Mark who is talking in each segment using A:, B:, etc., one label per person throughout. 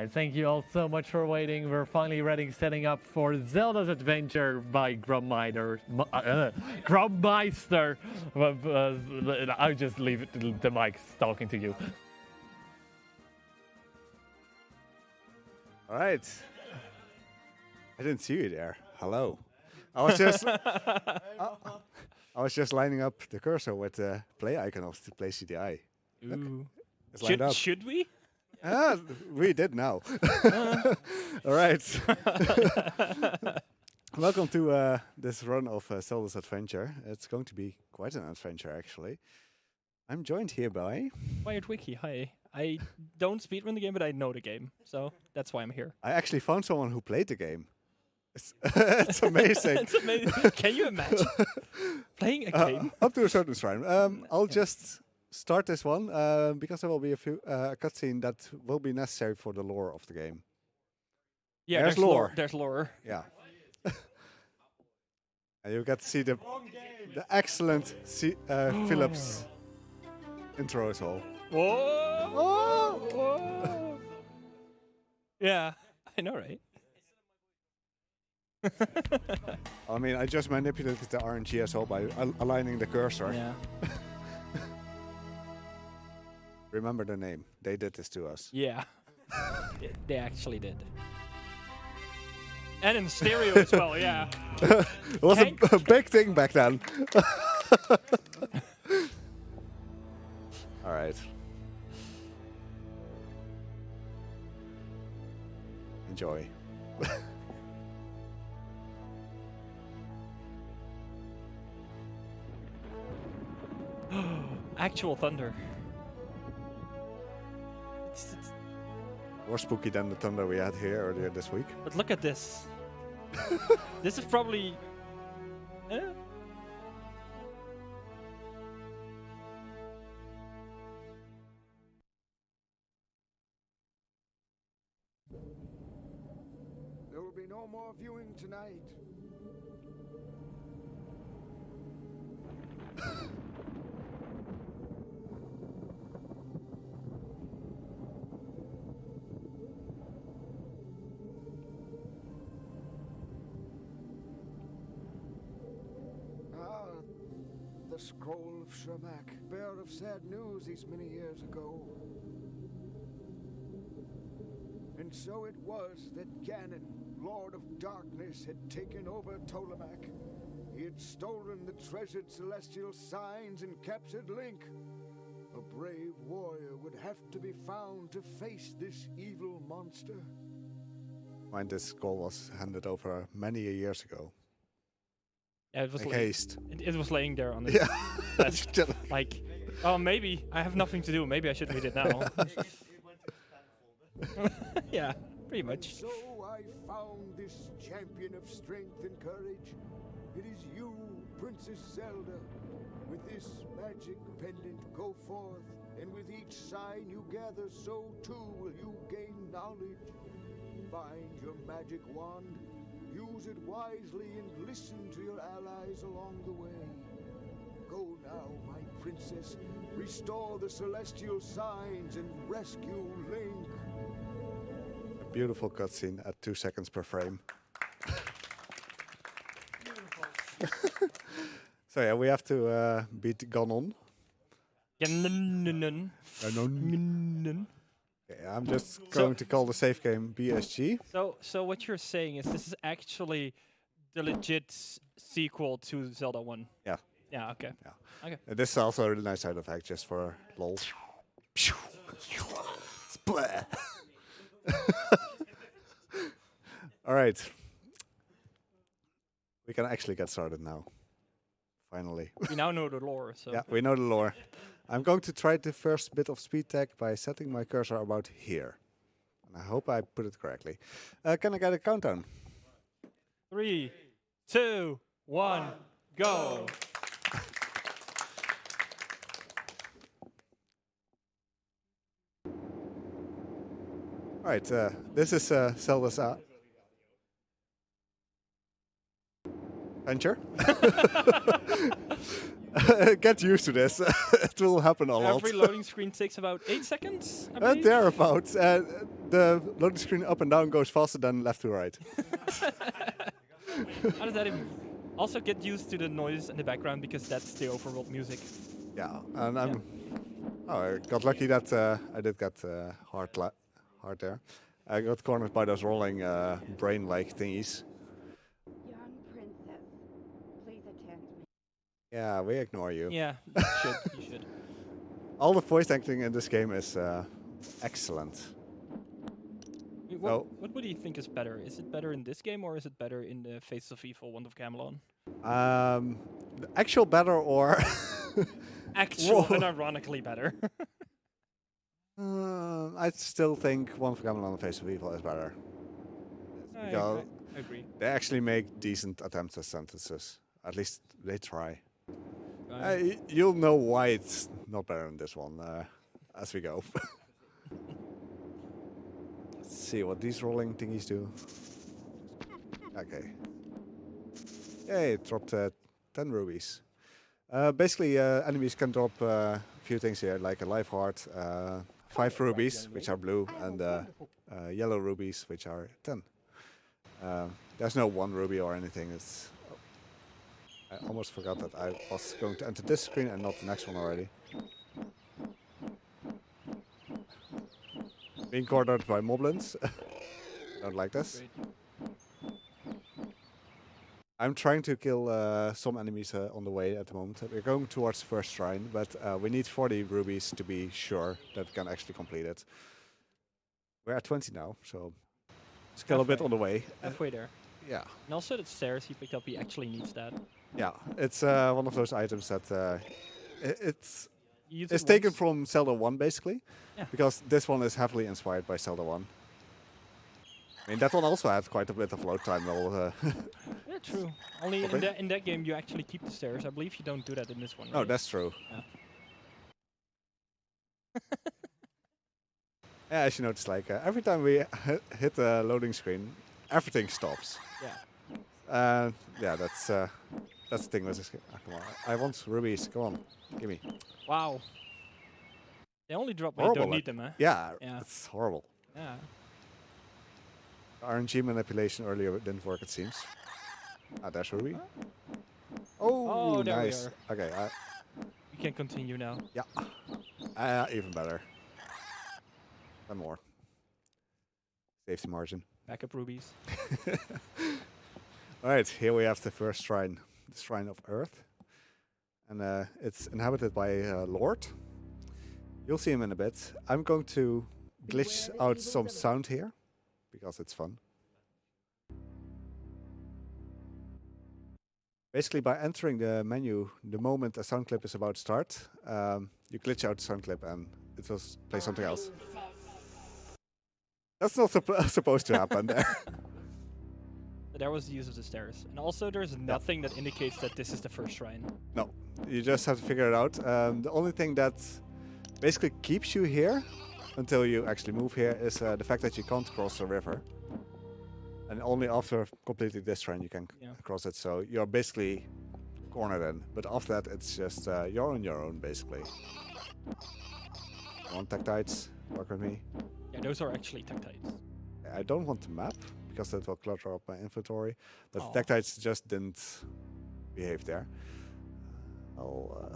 A: Alright, thank you all so much for waiting. We're finally ready, setting up for Zelda's Adventure by Grumpmeister. Grumpmeister. I'll just leave it to the mic talking to you.
B: All right. I didn't see you there. Hello. I was just I was just lining up the cursor with the play icon of the play CDI.
C: Ooh.
B: It's lined up.
C: Should we?
B: We did now. All right. Welcome to this run of Zelda's Adventure. It's going to be quite an adventure, actually. I'm joined here by...
C: Wired Wiki, hi. I don't speedrun the game, but I know the game, so that's why I'm here.
B: I actually found someone who played the game. It's amazing.
C: It's amazing. Can you imagine playing a game?
B: Up to a certain shrine. I'll just start this one because there will be a few cutscene that will be necessary for the lore of the game.
C: Yeah,
B: there's lore.
C: There's lore.
B: Yeah. And you get to see the excellent Philips intro as well.
C: Whoa!
B: Oh!
C: Whoa! Yeah, I know, right?
B: I mean, I just manipulated the RNG as well by aligning the cursor.
C: Yeah.
B: Remember the name. They did this to us.
C: Yeah. They actually did. And in stereo as well, yeah.
B: It was a big thing back then. All right. Enjoy.
C: Actual thunder.
B: More spooky than the thunder we had here earlier this week.
C: But look at this. This is probably...
D: There will be no more viewing tonight. The scroll of Shermak, bearer of sad news these many years ago. And so it was that Ganon, Lord of Darkness, had taken over Ptolemac. He had stolen the treasured celestial signs and captured Link. A brave warrior would have to be found to face this evil monster.
B: Mind this scroll was handed over many years ago.
C: Yeah, it was
B: haste.
C: It was laying there on the
B: Yeah.
C: like, oh, maybe I have nothing to do. Maybe I should read it now. Yeah, pretty much.
D: So I found this champion of strength and courage. It is you, Princess Zelda. With this magic pendant, go forth, and with each sign you gather, so too will you gain knowledge. Find your magic wand. Use it wisely and listen to your allies along the way. Go now, my princess. Restore the celestial signs and rescue Link.
B: A beautiful cutscene at 2 seconds per frame. So yeah, we have to beat Ganon.
C: Ganon.
B: Okay, I'm just going to call the safe game BSG.
C: So what you're saying is this is actually the legit sequel to Zelda 1?
B: Yeah.
C: Yeah, okay.
B: Yeah.
C: Okay.
B: This is also a really nice side effect just for lol. Splat. All right. We can actually get started now. Finally.
C: We now know the lore, so...
B: Yeah, we know the lore. I'm going to try the first bit of speed tech by setting my cursor about here. And I hope I put it correctly. Can I get a countdown?
C: 3, 2, 1, go!
B: All right, this is Zelda's adventure. Get used to this. It will happen a lot.
C: Every loading screen takes about 8 seconds, I believe.
B: Thereabouts. the loading screen up and down goes faster than left to right.
C: How does that even... Also get used to the noise in the background because that's the overworld music.
B: Yeah, and I'm. Oh, I got lucky that I did get hard there. I got cornered by those rolling brain-like thingies.
E: Young princess, please attend me.
B: Yeah, we ignore you.
C: Yeah, you should. You should.
B: All the voice acting in this game is excellent.
C: I mean,
B: So-
C: what do you think is better? Is it better in this game or is it better in the Faces of Evil, Wand of Camelon?
B: The actual better or
C: Actual
B: Whoa.
C: and ironically better.
B: I still think One for Camelon and Face of Evil is better. Because
C: I agree.
B: they actually make decent attempts at sentences. At least they try.
C: Uh,
B: You'll know why it's not better in this one as we go. Let's see what these rolling thingies do. Okay. Yay, it dropped 10 rubies. Basically, enemies can drop a few things here, like a life heart, 5 rubies, which are blue, and yellow rubies, which are 10. There's no 1 ruby or anything. It's. I almost forgot that I was going to enter this screen and not the next one already. Being cornered by moblins. Don't like this.
C: Great.
B: I'm trying to kill some enemies on the way at the moment. We're going towards the first shrine, but we need 40 rubies to be sure that we can actually complete it. We're at 20 now, so still a bit on the way.
C: Halfway there.
B: Yeah,
C: And also the stairs he picked up, he actually needs that.
B: yeah. It's one of those items that it's
C: You use
B: it's
C: it
B: taken
C: once.
B: from Zelda 1 basically,
C: Yeah.
B: because this one is heavily inspired by Zelda 1. I mean, that one also had quite a bit of load time. Though,
C: Yeah, true. Only
B: Okay.
C: in that game you actually keep the stairs. I believe you don't do that in this one.
B: No,
C: right?
B: that's true.
C: Yeah.
B: Yeah, as you notice, like every time we hit the loading screen, everything stops.
C: Yeah.
B: Yeah, that's the thing with this game. Come on, I want rubies. Come on, give me.
C: Wow. They only drop when you
B: Horrible,
C: don't
B: like-
C: need them, eh?
B: Yeah,
C: Yeah.
B: it's horrible.
C: Yeah.
B: RNG manipulation earlier didn't work, it seems. Ah, there's ruby.
C: Huh?
B: Oh,
C: Oh, there we
B: nice. Okay,
C: We can continue now.
B: yeah, even better. One more. Safety margin.
C: Backup rubies.
B: All right, here we have the first shrine, the Shrine of Earth, and it's inhabited by a Lord. You'll see him in a bit. I'm going to glitch out some sound here because it's fun. Basically, by entering the menu, the moment a sound clip is about to start, you glitch out the sound clip and it will play something else. That's not supposed to happen there.
C: But there was the use of the stairs. And also there's nothing that indicates that this is the first shrine.
B: No, you just have to figure it out. The only thing that basically keeps you here until you actually move here is the fact that you can't cross the river. And only after completing this shrine you can
C: Yeah.
B: cross it. So you're basically cornered in. But after that, it's just you're on your own, basically. Come on, Tactites, work with me.
C: Yeah, those are actually tactites.
B: I don't want the map because that will clutter up my inventory. But
C: Aw.
B: Tactites just didn't behave there. I'll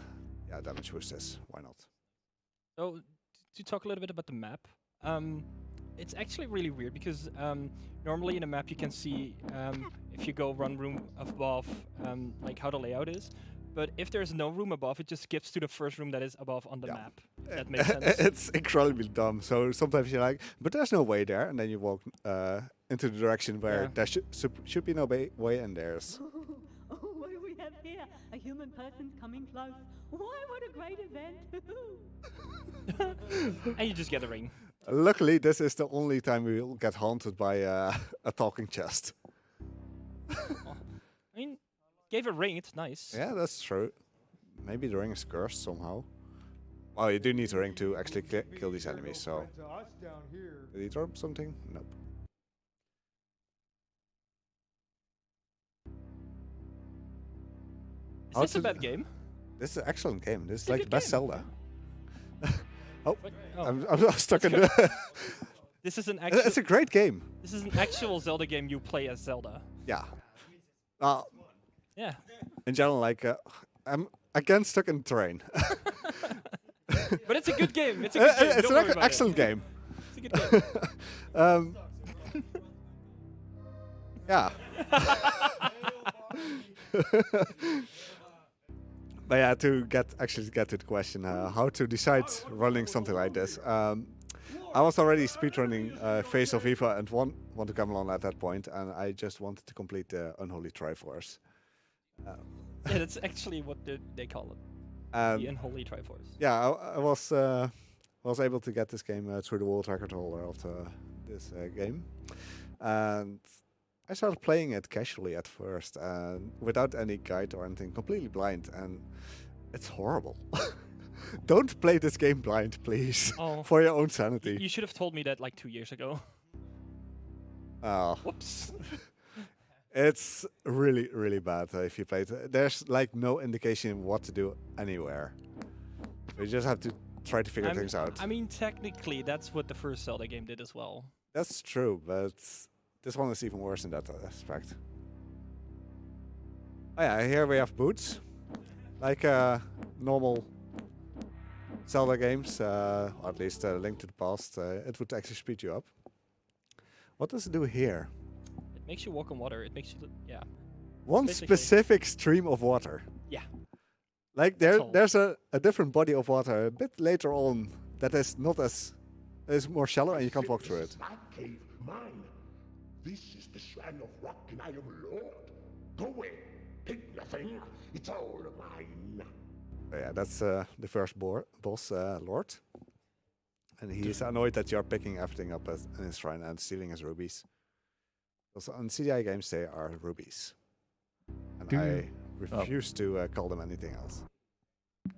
B: damage boost this. Why not?
C: So, to talk a little bit about the map, it's actually really weird because normally in a map you can see if you go one room above, like how the layout is. But if there's no room above, it just skips to the first room that is above on the
B: Yeah.
C: map. If that makes sense.
B: It's incredibly dumb. So sometimes you're like, but there's no way there, and then you walk into the direction where
C: Yeah.
B: there should be no way, and there's.
F: Oh, what do we have here? A human person's coming close. Why, what a great event!
C: And you just get a ring.
B: Luckily, this is the only time we will get haunted by a talking chest.
C: I mean, gave a ring, it's nice.
B: Yeah, that's true. Maybe the ring is cursed somehow. Well, you do need a ring to actually kill these enemies. So, did he drop something? Nope.
C: Is
B: How
C: this a
B: to-
C: bad game?
B: This is an excellent game. This is
C: a
B: like the
C: good
B: best
C: game.
B: Zelda. Oh,
C: What? Oh.
B: I'm stuck in the.
C: This is an
B: It's a great game.
C: This is an actual Zelda game you play as Zelda.
B: Yeah.
C: Yeah.
B: In general, like I'm again stuck in the terrain.
C: But it's a good game. It's a good game.
B: It's
C: Don't worry
B: an
C: about
B: excellent game.
C: It's a good game.
B: Yeah. But yeah, to get to the question, how to decide running something like this. I was already speedrunning Face of Eva and want to come along at that point, and I just wanted to complete the Unholy Triforce.
C: Yeah, that's actually what they call it. The Unholy Triforce.
B: Yeah, I was able to get this game through the world record holder of this game, and I started playing it casually at first, without any guide or anything, completely blind, and it's horrible. Don't play this game blind, please, for your own sanity.
C: You should have told me that like 2 years ago.
B: Oh.
C: Whoops.
B: It's really, really bad if you play it. There's like no indication what to do anywhere. So you just have to try to figure things out.
C: I mean, technically, that's what the first Zelda game did as well.
B: That's true, but this one is even worse in that aspect. Oh yeah, here we have boots. Like normal Zelda games, or at least Link to the Past, it would actually speed you up. What does it do here?
C: It makes you walk on water. It makes you, yeah.
B: One
C: basically
B: specific stream of water.
C: Yeah.
B: Like there's a different body of water a bit later on that is not as is more shallow and you can't walk through it.
G: My cave, mine. This is the shrine of rock, and I am Lord. Go away. Take nothing. It's all mine.
B: Oh yeah, that's the first boss, Lord. And he is annoyed that you're picking everything up in his shrine and stealing his rubies. Also, on CDI games, they are rubies. And I refuse to call them anything else.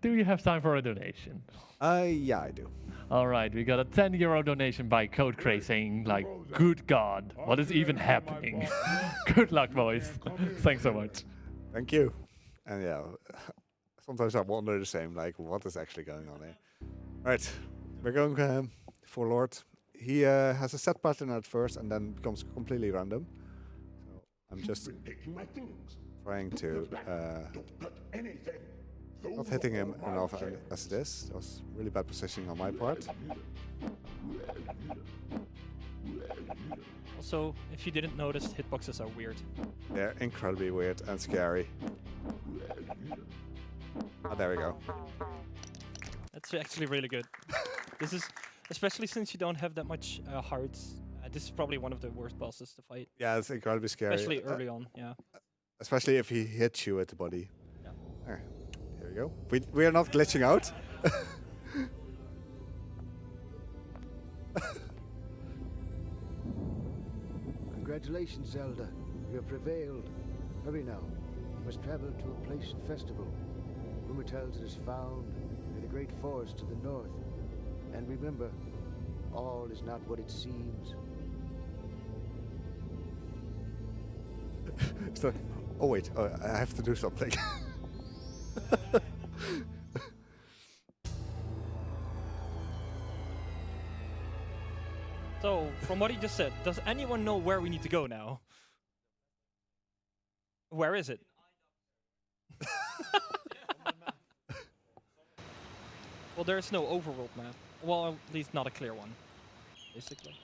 A: Do you have time for a donation?
B: Yeah, I do.
A: All right, we got a €10 donation by Code Cray saying, like, good God, what is even happening? Good luck, boys. Thanks so much.
B: Thank you. And yeah, sometimes I wonder the same, like, what is actually going on here? Right, we're going for Lord. He has a set pattern at first and then becomes completely random. So I'm just trying to not hitting him enough as it is. That was really bad positioning on my part.
C: Also, if you didn't notice, hitboxes are weird.
B: They're incredibly weird and scary. Oh, there we go.
C: That's actually really good. This is, especially since you don't have that much hearts, this is probably one of the worst bosses to fight.
B: Yeah, it's incredibly scary.
C: Especially early on, yeah.
B: Especially if he hits you with the body.
C: Yeah.
B: There we go. We are not glitching out.
D: Congratulations, Zelda. You have prevailed. Hurry now. You must travel to a place of festival. Rumor tells it is found in the great forest to the north. And remember, all is not what it seems.
B: So, oh wait, I have to do something.
C: So, from what he just said, does anyone know where we need to go now? Where is it? Well, there's no overworld map. Well, at least not a clear one, basically.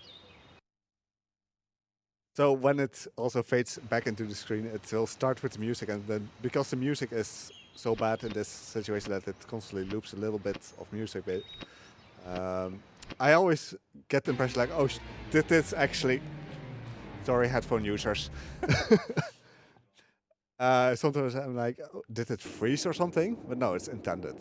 B: So when it also fades back into the screen, it will start with the music, and then because the music is so bad in this situation that it constantly loops a little bit of music, I always get the impression like, oh, did this actually... Sorry, headphone users. Sometimes I'm like, oh, did it freeze or something? But no, it's intended.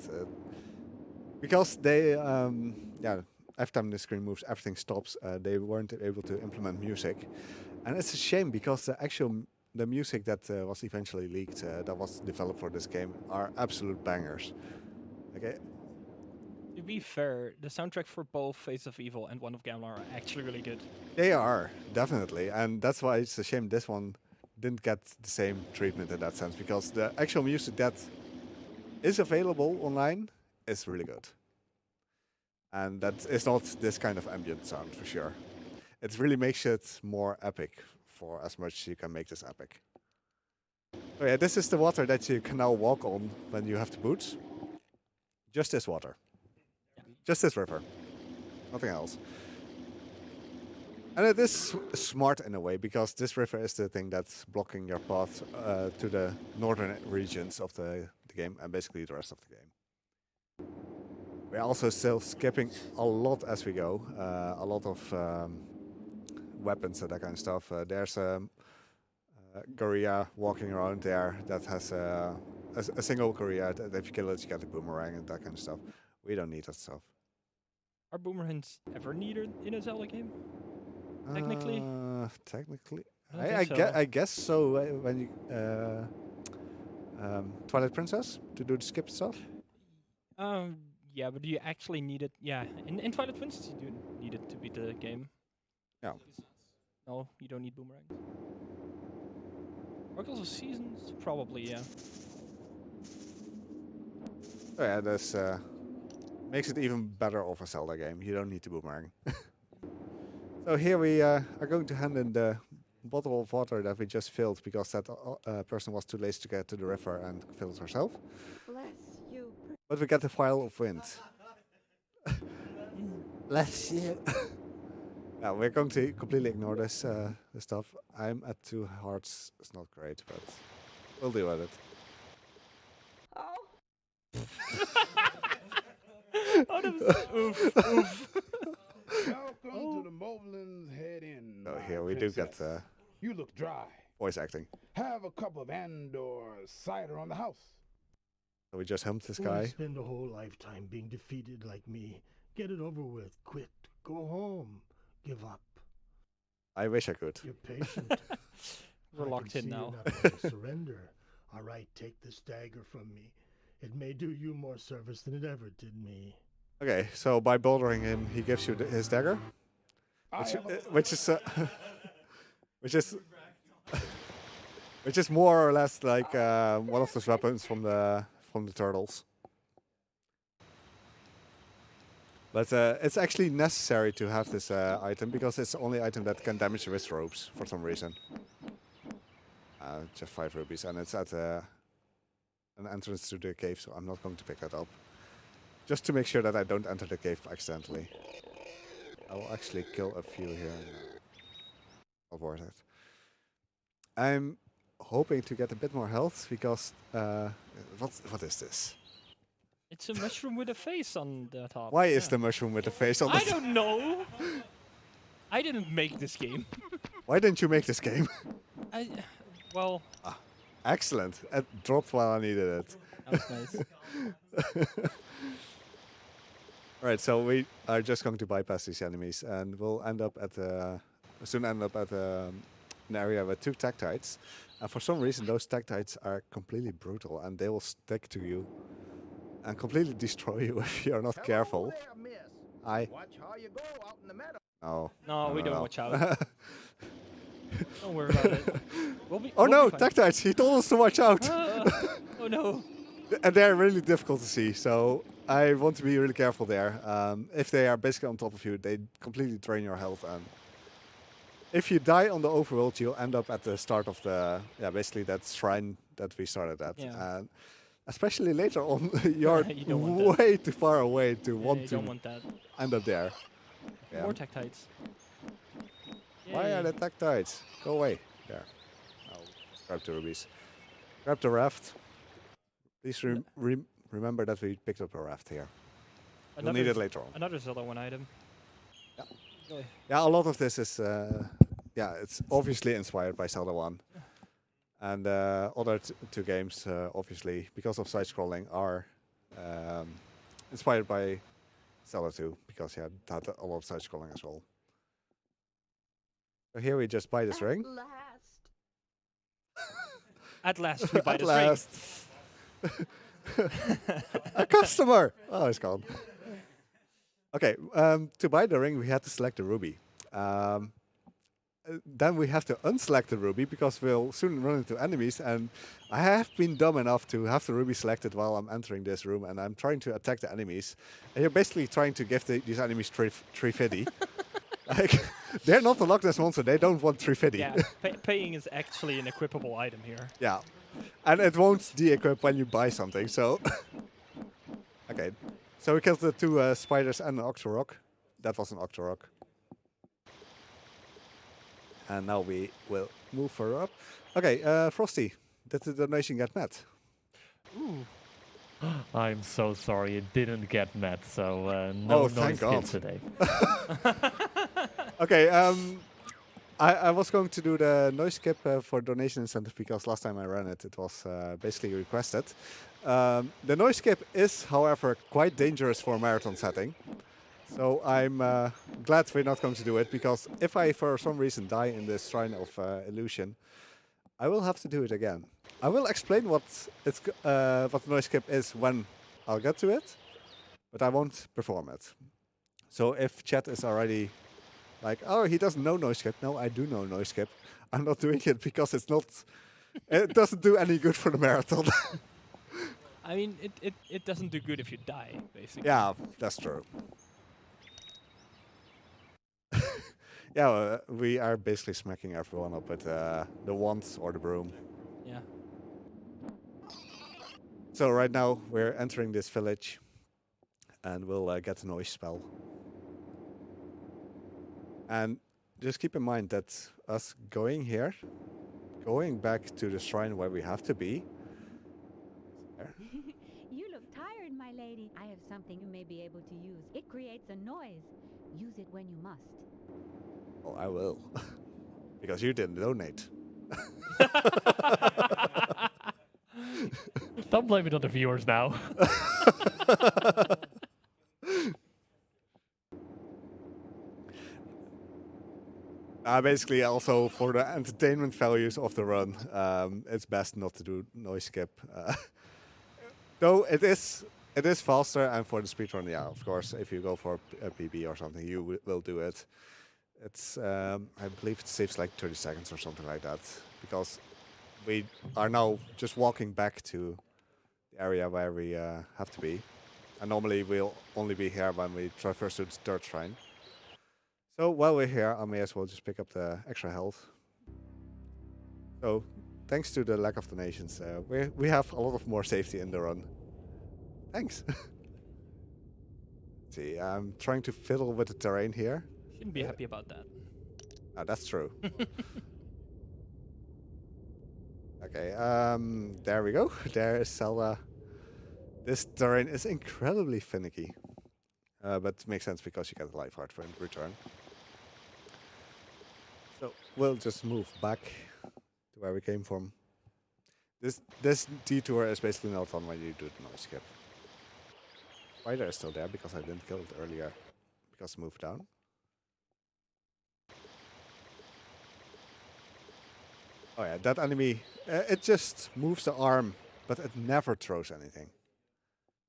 B: Because they, yeah, every time the screen moves, everything stops. They weren't able to implement music. And it's a shame because the music that was eventually leaked, that was developed for this game, are absolute bangers. Okay.
C: To be fair, the soundtrack for both Face of Evil and One of Gamelon are actually really good.
B: They are, definitely. And that's why it's a shame this one didn't get the same treatment in that sense, because the actual music that is available online is really good. And that is not this kind of ambient sound, for sure. it really makes it more epic for as much as you can make this epic. Oh yeah, this is the water that you can now walk on when you have the boots. Just this water. Just this river. Nothing else. And it is smart in a way, because this river is the thing that's blocking your path to the northern regions of the game, and basically the rest of the game. We're also still skipping a lot as we go. A lot of weapons and that kind of stuff. There's a gorilla walking around there that has a single gorilla that if you kill it, you get a boomerang and that kind of stuff. We don't need that stuff.
C: Are boomerangs ever needed in a Zelda game? Technically?
B: Technically.
C: I don't think so.
B: I guess so. When you Twilight Princess to do the skip stuff.
C: Yeah, but do you actually need it? Yeah, in Twilight Princess you do need it to beat the game.
B: Yeah.
C: No, you don't need boomerangs. Oracles of Seasons? Probably, yeah.
B: Oh yeah, this makes it even better of a Zelda game. You don't need the boomerang. So here we are going to hand in the bottle of water that we just filled, because that person was too lazy to get to the river and fill it herself.
E: Bless you.
B: But we get the vial of wind. Bless you. Yeah, we're going to completely ignore this stuff. I'm at 2 hearts. It's not great, but we'll deal with it.
E: Oh,
C: Oh, that was oof, oof.
H: Welcome to the Moblins Head Inn.
B: So
H: my
B: here we do
H: princess.
B: get
H: You look dry.
B: voice acting.
H: Have a cup of Andor cider on the house.
B: So we just humped this
I: Why
B: guy.
I: spend a whole lifetime being defeated like me? Get it over with. Quit. Go home. Give up.
B: I wish I could.
I: You're patient.
C: We're
I: I
C: locked
I: can
C: in
I: see
C: now.
I: You're not going to surrender. All right, take this dagger from me. It may do you more service than it ever did me.
B: Okay, so by bouldering him, he gives you his dagger, which is which is more or less like one of those weapons from the turtles. But it's actually necessary to have this item, because it's the only item that can damage wrist ropes for some reason. Just 5 rupees, and it's at an entrance to the cave, so I'm not going to pick that up. Just to make sure that I don't enter the cave accidentally. I will actually kill a few here and avoid it. I'm hoping to get a bit more health, because what is this?
C: It's a mushroom with a face on the top.
B: Why is the mushroom with the face on the
C: I don't know. I didn't make this game.
B: Why didn't you make this game?
C: Well,
B: Excellent. It dropped while I needed it.
C: that was nice.
B: Right, so we are just going to bypass these enemies, and we'll end up at soon end up at an area with 2 tactites. And for some reason, those tactites are completely brutal, and they will stick to you and completely destroy you if you're not careful.
J: Watch how you go out in the meadow.
B: Oh.
C: No, we don't watch out. Don't worry about it.
B: Oh no, tactites! He told us to watch out!
C: Oh no.
B: And they're really difficult to see, so I want to be really careful there. If they are basically on top of you, they completely drain your health. And if you die on the overworld, you'll end up at the start of the, basically that shrine that we started at.
C: Yeah.
B: And especially later on, you're
C: You want
B: way too far away to want
C: you
B: to
C: don't want that.
B: end up there. Yeah.
C: More tactites.
B: Why are the tactites? Go away. There. I'll grab the rubies. Grab the raft. Please remember that we picked up a raft here. We'll need it later on.
C: Another Zelda 1 item.
B: Yeah.
C: Really.
B: Yeah, a lot of this is, it's obviously inspired by Zelda 1. And other 2 games, obviously, because of side-scrolling, are inspired by Zelda 2, because it had a lot of side-scrolling as well. So here we just buy this ring.
C: At last, we buy
B: At
C: this
B: last. A customer! Oh, it's gone. Okay, to buy the ring, we had to select the ruby. Then we have to unselect the ruby, because we'll soon run into enemies, and I have been dumb enough to have the ruby selected while I'm entering this room, and I'm trying to attack the enemies. And you're basically trying to give these enemies 350. Like, they're not a Loch Ness monster. They don't want 350.
C: Yeah, paying is actually an equipable item here.
B: Yeah. And it won't de-equip when you buy something, so... Okay. So we killed the 2 spiders and an Octorok. That was an Octorok. And now we will move further up. Okay, Frosty. Did the donation get met?
C: Ooh.
A: I'm so sorry, it didn't get met, so no noise
B: thank God.
A: skip today.
B: Okay, I was going to do the noise skip for donation incentive because last time I ran it, it was basically requested. The noise skip is, however, quite dangerous for a marathon setting. So I'm glad we're not going to do it, because if I for some reason die in this Shrine of Illusion, I will have to do it again. I will explain what the noise skip is when I'll get to it, but I won't perform it. So if chat is already like, oh, he doesn't know noise skip. No, I do know noise skip. I'm not doing it because it's not... it doesn't do any good for the marathon.
C: I mean, it doesn't do good if you die, basically.
B: Yeah, that's true. Yeah, we are basically smacking everyone up with the wand or the broom.
C: Yeah.
B: So right now we're entering this village, and we'll get a noise spell. And just keep in mind that us going here, going back to the shrine where we have to be.
F: You look tired, my lady. I have something you may be able to use. It creates a noise. Use it when you must.
B: Oh, I will. Because you didn't donate.
A: Don't blame it on the viewers now.
B: Basically, also for the entertainment values of the run, it's best not to do noise skip. Though it is faster, and for the speedrun, yeah, of course, if you go for a PB or something, you will do it. It's I believe it saves like 30 seconds or something like that, because we are now just walking back to the area where we have to be, and normally we'll only be here when we traverse to the third shrine. So while we're here, I may as well just pick up the extra health. So thanks to the lack of donations, we have a lot of more safety in the run. Thanks. See, I'm trying to fiddle with the terrain here.
C: Shouldn't be happy about that.
B: Oh, that's true. Okay, there we go. There is Zelda. This terrain is incredibly finicky. But it makes sense because you get a life heart for in return. So we'll just move back to where we came from. This detour is basically not on when you do the noise skip. Spider is still there because I didn't kill it earlier because it moved down. Oh yeah, that enemy, it just moves the arm, but it never throws anything.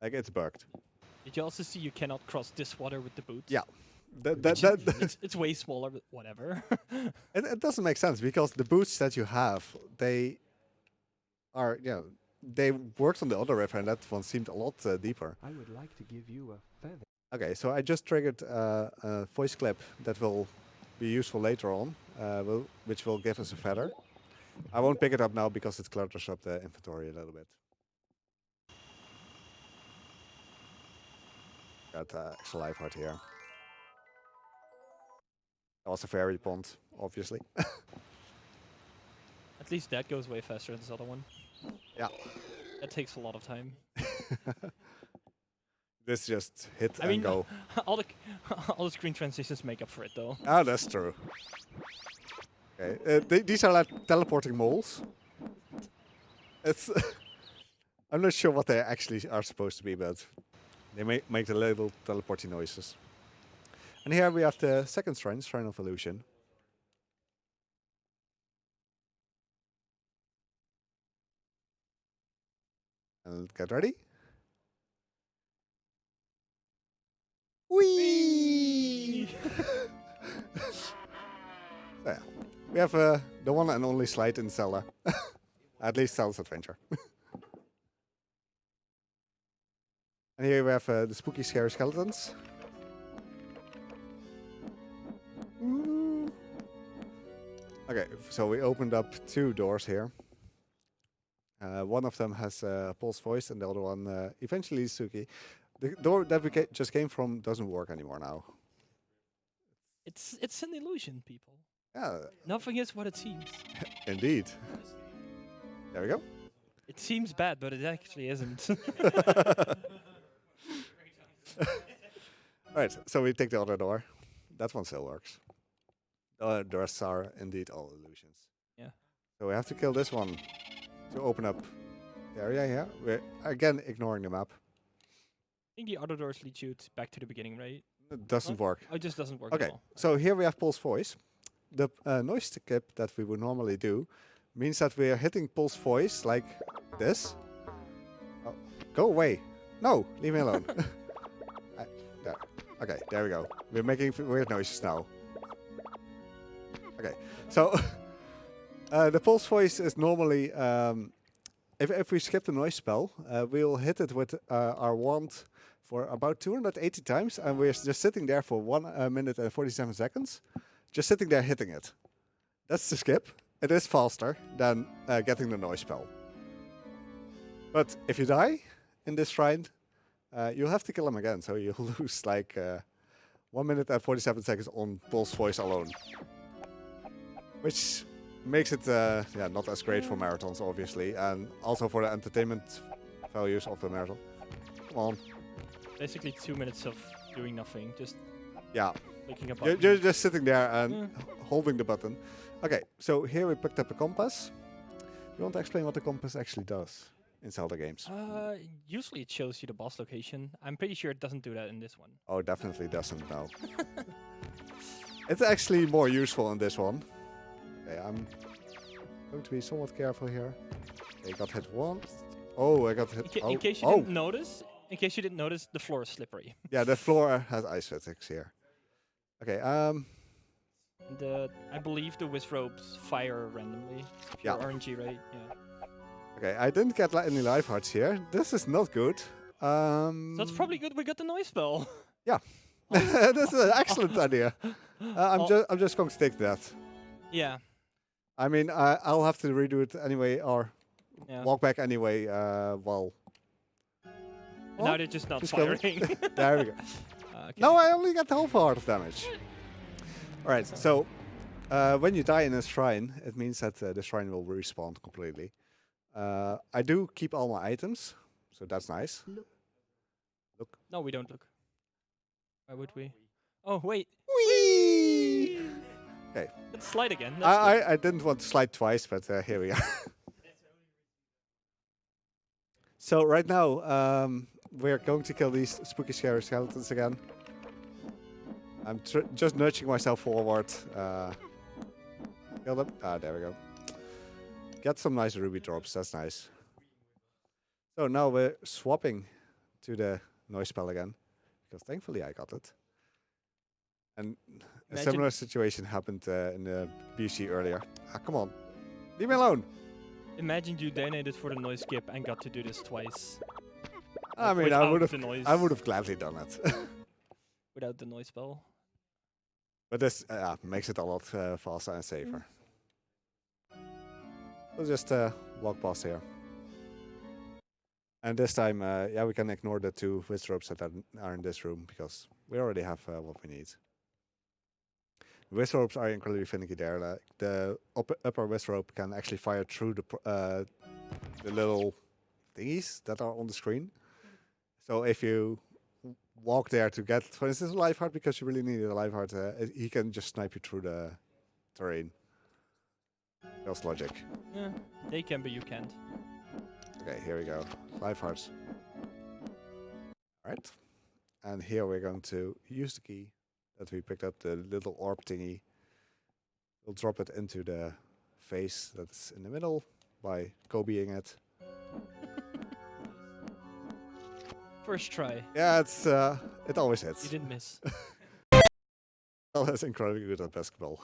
B: Like, it's bugged.
C: Did you also see you cannot cross this water with the boots?
B: Yeah.
C: It's way smaller, but whatever.
B: It doesn't make sense because the boots that you have, they are, they worked on the other river and that one seemed a lot deeper.
K: I would like to give you a feather.
B: Okay, so I just triggered a voice clip that will be useful later on, which will give us a feather. I won't pick it up now because it clutters up the inventory a little bit. Got extra life heart here. That was a fairy pond, obviously.
C: At least that goes way faster than this other one.
B: Yeah.
C: That takes a lot of time.
B: This just hit
C: I
B: and
C: mean,
B: go.
C: all the screen transitions make up for it, though.
B: Ah, that's true. Okay, these are like teleporting moles. It's I'm not sure what they actually are supposed to be, but they make the little teleporting noises. And here we have the second shrine, Shrine of Illusion. And get ready. Whee! So yeah, we have the one and only slide in Zelda. At least Zelda's Adventure. And here we have the spooky, scary skeletons. Okay, so we opened up 2 doors here. One of them has Paul's voice, and the other one eventually is Suki. The door that we just came from doesn't work anymore now.
C: It's an illusion, people.
B: Yeah,
C: Nothing is what it seems.
B: indeed. There we go.
C: It seems bad, but it actually isn't.
B: Alright, so we take the other door. That one still works. The rest are indeed all illusions.
C: Yeah.
B: So we have to kill this one to open up the area here. We're again ignoring the map.
C: I think the other doors lead you back to the beginning, right?
B: It doesn't work.
C: Oh, it just doesn't work
B: Okay,
C: at all.
B: so here we have Paul's voice. The noise skip that we would normally do means that we are hitting Paul's voice like this. Oh, go away. No, leave me alone. There. Okay, there we go. We're making weird noises now. Okay, so the Pulse voice is normally, if we skip the noise spell, we'll hit it with our wand for about 280 times, and we're just sitting there for 1 minute and 47 seconds, just sitting there hitting it. That's the skip. It is faster than getting the noise spell. But if you die in this shrine, you'll have to kill him again, so you'll lose like 1 minute and 47 seconds on Pulse voice alone. Which makes it yeah, not as great for marathons, obviously, and also for the entertainment values of the marathon. Come on.
C: Basically 2 minutes of doing nothing, just
B: yeah,
C: clicking a
B: you're
C: button.
B: just sitting there and holding the button. Okay, so here we picked up a compass. You want to explain what the compass actually does in Zelda games?
C: Usually it shows you the boss location. I'm pretty sure it doesn't do that in this one.
B: Oh, definitely doesn't, no. It's actually more useful in this one. Okay, I'm going to be somewhat careful here. Okay, got hit once. Oh, I got hit.
C: In case you didn't notice, the floor is slippery.
B: Yeah, the floor has ice physics here. Okay,
C: And I believe the Wizrobes fire randomly. If you're RNG, right? Yeah.
B: Okay, I didn't get any life hearts here. This is not good.
C: So it's probably good we got the noise spell.
B: Yeah, this is an excellent idea. I'm just going to take that.
C: Yeah.
B: I mean, I'll have to redo it anyway, or walk back anyway. Well,
C: now they're just not
B: kill me.
C: firing.
B: There we go.
C: Okay.
B: No, I only got half a heart of damage. All right, so when you die in a shrine, it means that the shrine will respawn completely. I do keep all my items, so that's nice. Look.
C: No, we don't look. Why would we? Oh, wait.
B: Whee! Okay.
C: Let's slide again.
B: I didn't want to slide twice, but here we are. So right now, we're going to kill these spooky scary skeletons again. I'm just nudging myself forward. Kill them. Ah, there we go. Get some nice ruby drops, that's nice. So now we're swapping to the noise spell again, because thankfully I got it. And a similar situation happened in the BSG earlier. Ah, come on. Leave me alone.
C: Imagine you donated for the noise skip and got to do this twice.
B: I mean, I would have gladly done it.
C: Without the noise spell.
B: But this makes it a lot faster and safer. We'll just walk past here. And this time, yeah, we can ignore the 2 Wizrobes that are in this room, because we already have what we need. Wizrobes are incredibly finicky there. Like the upper Wizrobe can actually fire through the little thingies that are on the screen. So if you walk there to get, for instance, a life heart because you really need a life heart, he can just snipe you through the terrain. That's logic.
C: Yeah, they can, but you can't.
B: Okay, here we go. Life hearts. Alright. And here we're going to use the key that we picked up, the little orb thingy. We'll drop it into the face that's in the middle by Kobeing it.
C: First try.
B: Yeah, it's it always hits.
C: You didn't miss.
B: Well, that's incredibly good at basketball.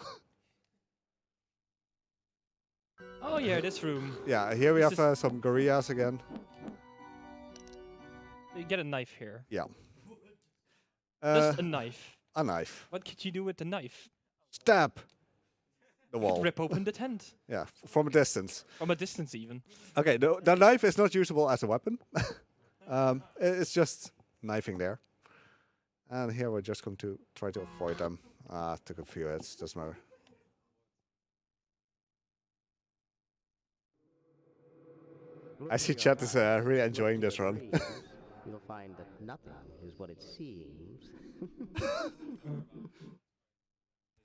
C: Oh yeah, this room.
B: Yeah, here we have some gorillas again.
C: You get a knife here.
B: Yeah.
C: Just a knife.
B: A knife.
C: What could you do with the knife?
B: Stab. the wall.
C: Rip open the tent.
B: Yeah, from a distance.
C: From a distance, even.
B: Okay, the knife is not usable as a weapon. It's just knifing there. And here we're just going to try to avoid them. Took a few hits, doesn't matter. I see chat is really enjoying this run.
L: You'll find that nothing is what it seems.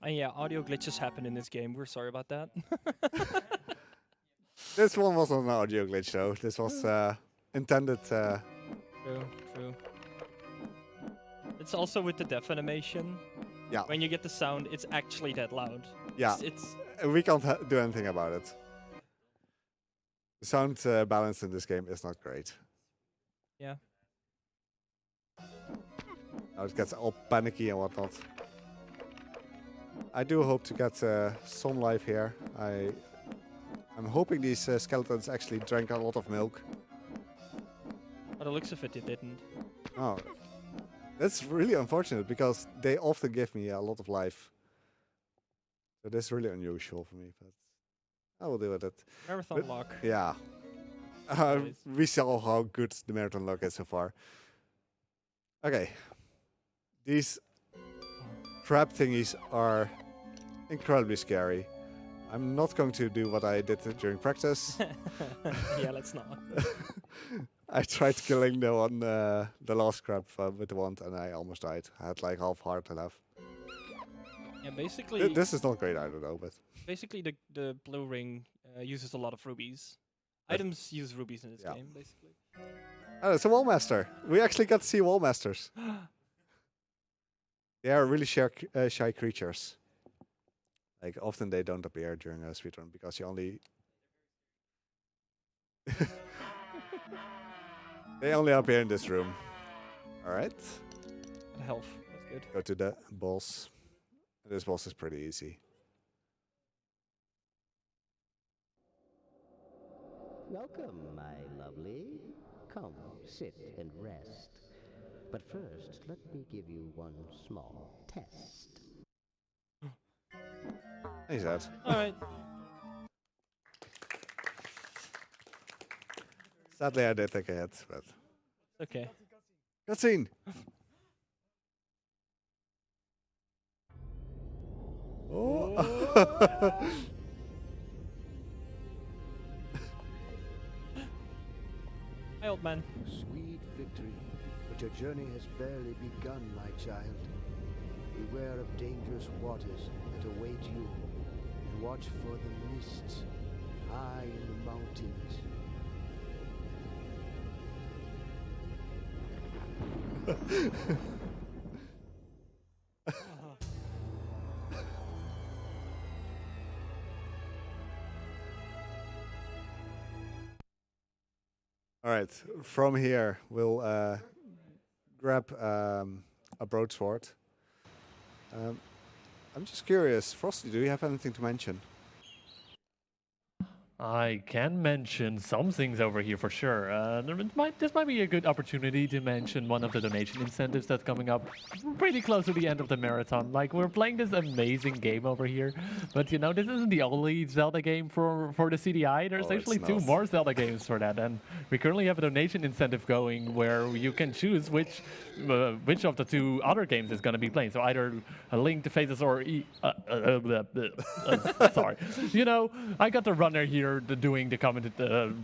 C: And yeah, audio glitches happen in this game. We're sorry about that.
B: This one was not an audio glitch though. This was intended.
C: True, true. It's also with the deaf animation.
B: Yeah.
C: When you get the sound, it's actually that loud.
B: Yeah.
C: It's
B: we can't do anything about it. The sound balance in this game is not great.
C: Yeah.
B: Now it gets all panicky and whatnot. I do hope to get some life here. I'm hoping these skeletons actually drank a lot of milk.
C: By the looks of it, it didn't.
B: Oh, that's really unfortunate because they often give me a lot of life. So that's really unusual for me, but I will deal with it.
C: Marathon luck.
B: Yeah. We saw how good the marathon luck is so far. Okay. These trap thingies are incredibly scary. I'm not going to do what I did during practice.
C: Yeah, let's not.
B: I tried killing the one, the last crab with the wand, and I almost died. I had like half heart left.
C: Yeah, basically.
B: This is not great either, though. But
C: basically, the blue ring uses a lot of rubies. Items use rubies in this game, basically.
B: Oh, it's a wallmaster. We actually got to see wallmasters. They are really shy creatures. Like often they don't appear during a speedrun because you only they only appear in this room. All right.
C: Health. That's good.
B: Go to the boss. This boss is pretty easy.
L: Welcome, my lovely. Come, sit and rest. But first, let me give you one small test.
B: He's out.
C: Alright.
B: Sadly, I did take a hit, but
C: okay.
B: Cutscene. Oh.
C: Hi, old man.
D: Sweet victory, but your journey has barely begun, my child. Beware of dangerous waters that await you, and watch for the mists high in the mountains.
B: All right, from here we'll grab a broadsword. I'm just curious, Frosty, do you have anything to mention?
A: I can mention some things over here for sure. This might be a good opportunity to mention one of the donation incentives that's coming up pretty close to the end of the marathon. Like, we're playing this amazing game over here, but you know, this isn't the only Zelda game for the CDI. There's actually two more Zelda games for that, and we currently have a donation incentive going where you can choose which of the two other games is going to be playing. So either A Link to Faces or sorry. You know, I got the runner here doing the comment,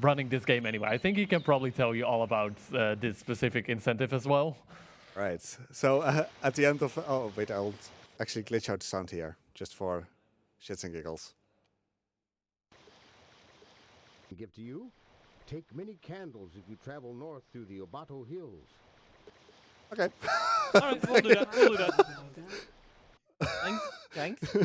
A: running this game anyway. I think he can probably tell you all about this specific incentive as well.
B: Right. So at the end of oh wait, I'll actually glitch out the sound here just for shits and giggles.
J: Give to you. Take many candles if you travel north through the Obato Hills.
B: Okay.
C: All right, we'll do that. We'll do that. Thanks.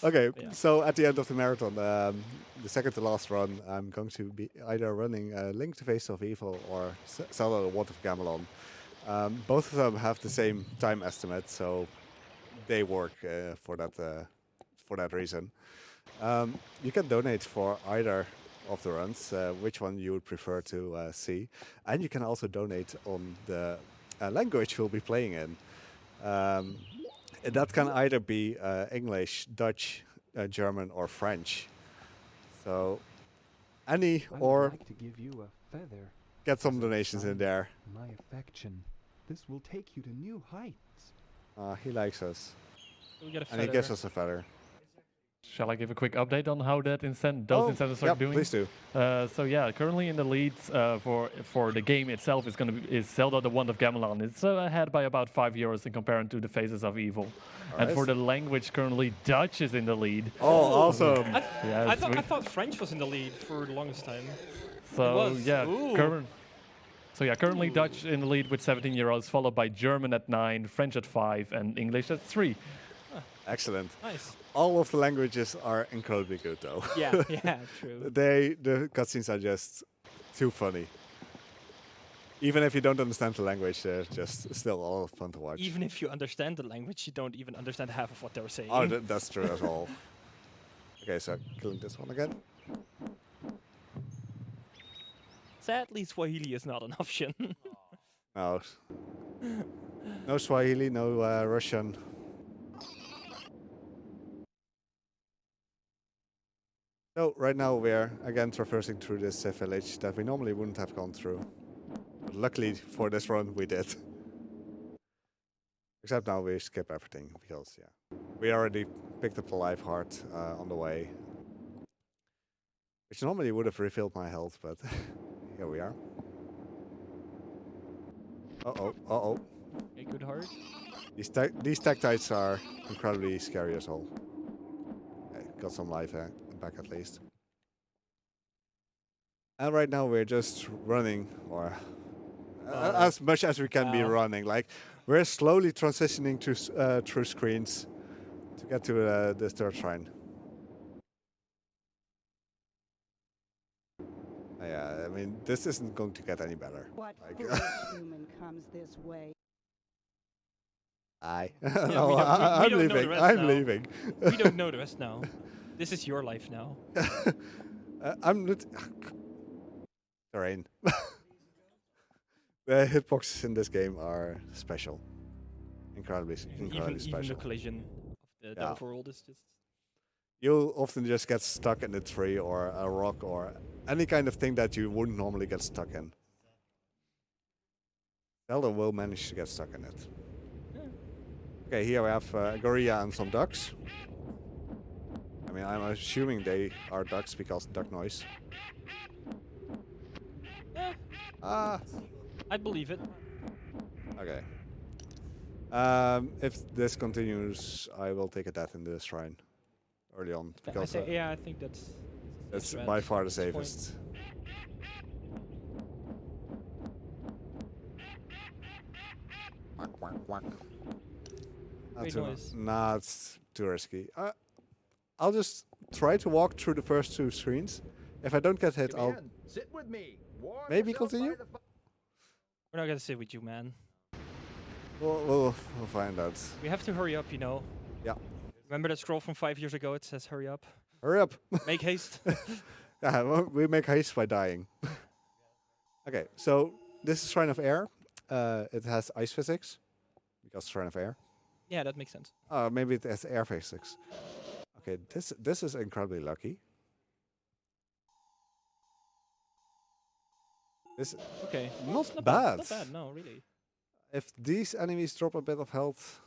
B: Okay,
C: Yeah.
B: so at the end of the marathon, the second to last run, I'm going to be either running Link to Face of Evil or Zelda the Wand of Gamelon. Both of them have the same time estimate, so they work for that reason. You can donate for either of the runs, which one you would prefer to see, and you can also donate on the language we'll be playing in. That can either be English, Dutch, German or French. So any
K: I would
B: or
K: like to give you a feather.
B: get some
K: as a
B: donations in
K: sign
B: there.
K: of my affection. This will take you to new heights.
B: He likes us.
C: We get a
B: And he
C: feather.
B: gives us a feather.
A: Shall I give a quick update on how that those incentives are doing?
B: Please do.
A: So yeah, currently in the leads for the game itself is Zelda: The Wand of Gamelon. It's ahead by about €5 in comparison to the Faces of Evil. And for the language, currently Dutch is in the lead.
B: Oh, awesome!
A: Yeah,
C: I thought French was in the lead for the longest time.
A: So yeah,
C: Ooh.
A: currently Dutch in the lead with €17, followed by German at 9, French at 5, and English at 3.
B: Excellent.
C: Nice.
B: All of the languages are incredibly good, though.
C: Yeah, yeah, true.
B: The cutscenes are just too funny. Even if you don't understand the language, they're just still all fun to watch.
C: Even if you understand the language, you don't even understand half of what they're saying.
B: Oh, that's true as well. Okay, so killing this one again.
C: Sadly, Swahili is not an option.
B: No. No Swahili, no Russian. So right now we're again traversing through this village that we normally wouldn't have gone through. But luckily for this run we did. Except now we skip everything because we already picked up the life heart on the way. Which normally would have refilled my health, but here we are. Uh-oh, uh-oh.
C: A good heart.
B: These tactites are incredibly scary as well. Okay, got some life back at least. And right now we're just running, or as much as we can be running. Like, we're slowly transitioning to through screens to get to the third shrine. Yeah, I mean, this isn't going to get any better.
M: What
B: like,
M: foolish human comes this way?
B: No, I'm leaving. I'm leaving.
C: We don't know the rest now. This is your life now.
B: I'm not. Terrain. The hitboxes in this game are special. Incredibly special.
C: Even the collision of the overworld is just.
B: You'll often just get stuck in a tree or a rock or any kind of thing that you wouldn't normally get stuck in. Zelda will manage to get stuck in it. Okay, here we have a gorilla and some ducks. I mean, I'm assuming they are ducks because duck noise.
C: I believe it.
B: Okay. If this continues, I will take a death in the shrine early on because
C: I think
B: that's by far the safest. Nah, it's too risky. I'll just try to walk through the first two screens. If I don't get hit, I'll
J: sit with me.
B: maybe continue.
C: We're not gonna sit with you, man.
B: We'll find out.
C: We have to hurry up, you know.
B: Yeah.
C: Remember that scroll from 5 years ago? It says hurry up.
B: Hurry up.
C: Make haste.
B: Yeah, well, we make haste by dying. Okay, so this is Shrine of Air. It has ice physics because Shrine of Air.
C: Yeah, that makes sense.
B: Maybe it has air physics. Okay, this is incredibly lucky. This
C: okay,
B: not
C: not
B: bad.
C: Not bad, no, really.
B: If these enemies drop a bit of health,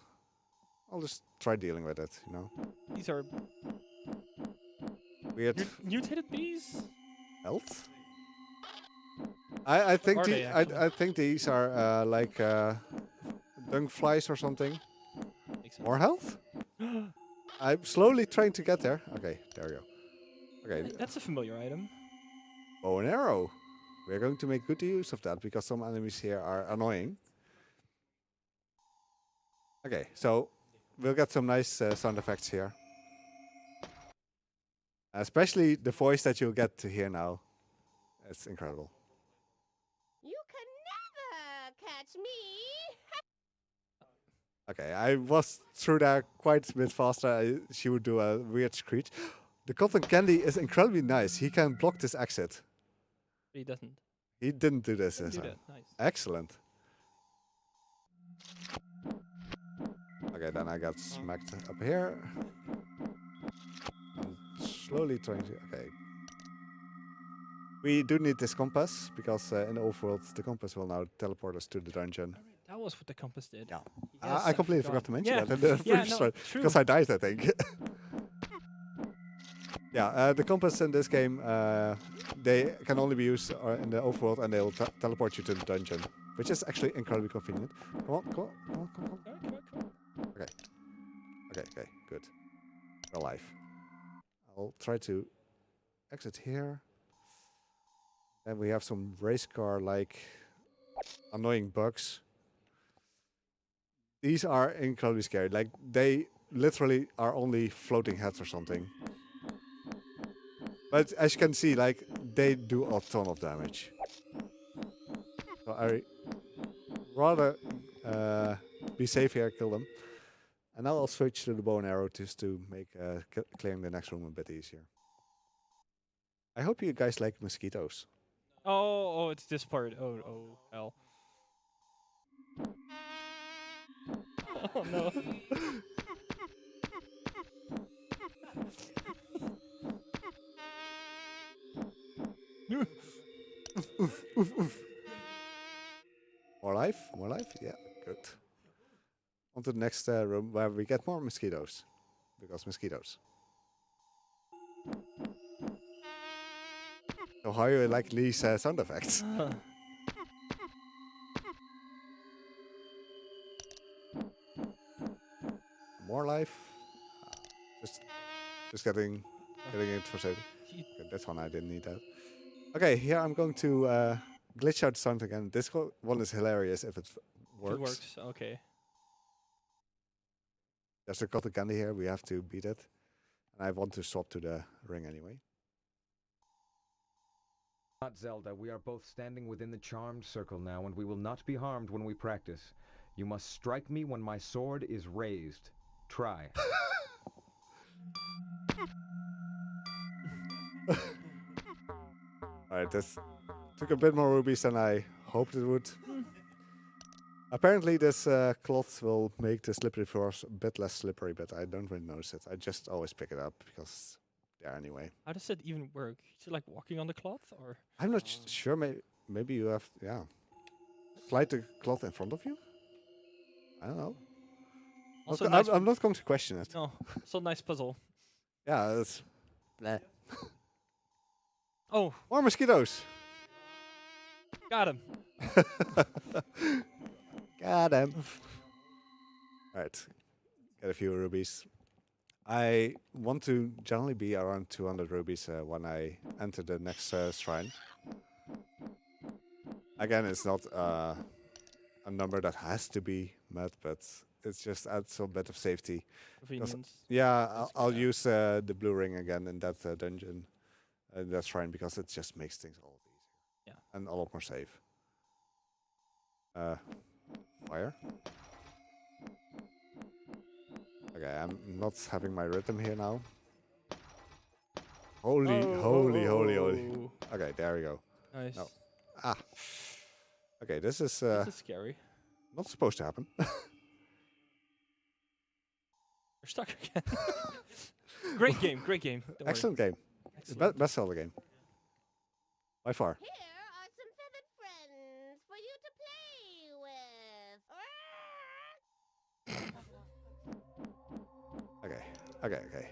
B: I'll just try dealing with it. You know.
C: These are
B: weird.
C: Mutated bees.
B: Health. I think I think these are like dung flies or something. More health? I'm slowly trying to get there. Okay, there we go. Okay.
C: That's a familiar item.
B: Bow and arrow. We're going to make good use of that because some enemies here are annoying. Okay, so we'll get some nice sound effects here. Especially the voice that you'll get to hear now. It's incredible.
N: You can never catch me.
B: Okay, I was through there quite a bit faster. She would do a weird screech. The cotton candy is incredibly nice. He can block this exit.
C: He doesn't.
B: He didn't do this.
C: Didn't do that. Nice.
B: Excellent. Okay, then I got smacked up here. slowly trying to... Okay. We do need this compass, because in the overworld, the compass will now teleport us to the dungeon.
C: That was what the compass did.
B: Yeah.
C: Yes,
B: I completely forgot to mention
C: Yeah.
B: that in the
C: Yeah,
B: first
C: no,
B: try,
C: true.
B: because I died, I think. Yeah, the compass in this game, they can only be used in the overworld, and they'll teleport you to the dungeon, which is actually incredibly convenient. Come on, come on, come on, come on.
C: Come on.
B: Okay. Okay, good. We're alive. I'll try to exit here. And we have some race car-like annoying bugs. These are incredibly scary. Like, they literally are only floating heads or something. But as you can see, like, they do a ton of damage. So I rather be safe here, kill them. And now I'll switch to the bow and arrow just to make clearing the next room a bit easier. I hope you guys like mosquitoes.
C: Oh, it's this part. Oh, hell. Oh no.
B: Oof, oof, oof. More life? More life? Yeah, good. On to the next room where we get more mosquitoes. Because mosquitoes. So how you like these sound effects? More life. Just getting it for safety. Okay, this one I didn't need that. Okay, here I'm going to glitch out sound again. This one is hilarious if it works.
C: It works. Okay.
B: There's a cotton candy here. We have to beat it. And I want to swap to the ring anyway.
O: Not Zelda. We are both standing within the charmed circle now, and we will not be harmed when we practice. You must strike me when my sword is raised. Try.
B: Alright, this took a bit more rubies than I hoped it would. Apparently this cloth will make the slippery floors a bit less slippery, but I don't really notice it. I just always pick it up because there anyway.
C: How does it even work? Is it like walking on the cloth, or?
B: I'm not sure. Maybe you have, slide the cloth in front of you? I don't know.
C: Also
B: Okay,
C: nice
B: I'm not going to question it.
C: No, so nice puzzle.
B: Yeah, it's... Bleh.
C: Oh.
B: More mosquitoes!
C: Got him.
B: Got him. Alright. Get a few rubies. I want to generally be around 200 rubies when I enter the next shrine. Again, it's not a number that has to be met, but it's just adds a bit of safety.
C: Convenience.
B: Yeah, I'll use the blue ring again in that dungeon, that shrine, because it just makes things a lot easier.
C: Yeah.
B: And a lot more safe. Fire. Okay, I'm not having my rhythm here now. Holy. Okay, there we go.
C: Nice.
B: No. Ah. Okay, this is
C: this is scary.
B: not supposed to happen.
C: We're stuck again. Great game. Don't
B: Excellent
C: worry.
B: game.
C: Excellent.
B: Best Zelda game. By far.
N: Here are some feathered friends for you to play with.
B: Okay.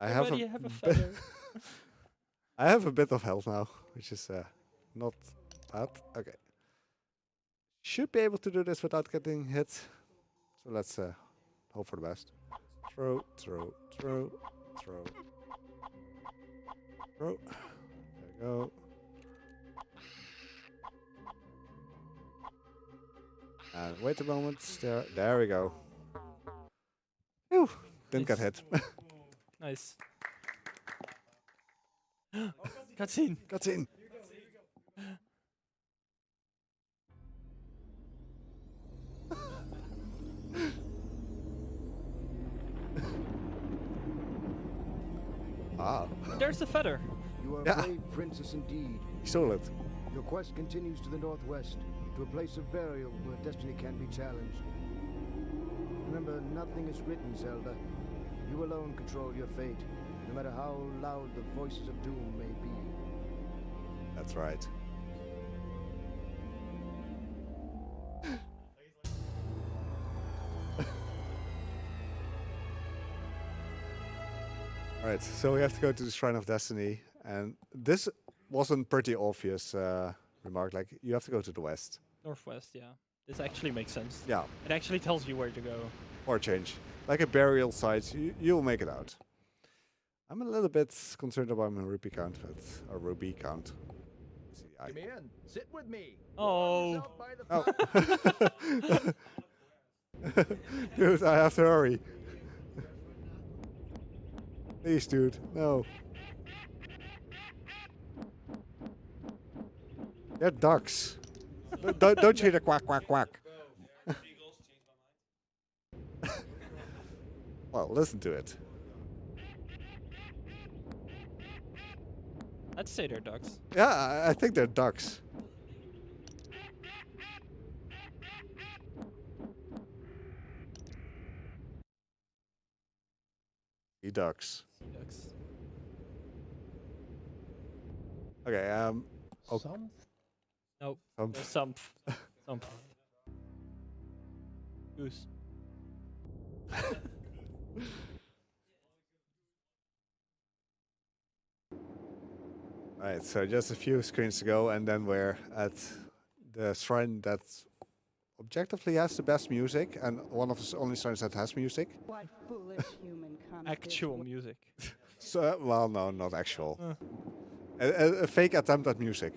B: I
C: Everybody have a feather.
B: I have a bit of health now, which is not bad. Okay. Should be able to do this without getting hit. So let's hope for the best. Throw. There we go. And wait a moment. There we go. Whew, didn't get hit.
C: Nice. Cutscene.
B: Ah.
C: There's the feather.
D: You are a brave princess indeed.
B: He stole it.
D: Your quest continues to the northwest, to a place of burial where destiny can be challenged. Remember, nothing is written, Zelda. You alone control your fate.
J: no matter how loud the voices of doom may be.
B: That's right. Alright, so we have to go to the Shrine of Destiny, and this wasn't pretty obvious remark, like, you have to go to the west.
C: Northwest, yeah. This actually makes sense.
B: Yeah.
C: It actually tells you where to go.
B: Or change. Like a burial site, you'll make it out. I'm a little bit concerned about my rupee count, but a rupee count. See,
P: Come in, sit with me.
C: Oh.
B: Dude, I have to hurry. Please, dude, no. They're ducks. Don't you hear the quack, quack, quack? Well, listen to it.
C: I'd say they're ducks.
B: Yeah, I think they're ducks. Ducks.
C: Ducks.
B: Okay,
C: Okay. Nope.
B: Sumph.
C: Sumph. Goose.
B: Alright, so just a few screens to go, and then we're at the shrine that objectively has the best music, and one of the only shrines that has music.
M: What foolish human comes
C: Actual music.
B: So, well, no, not actual. A fake attempt at music.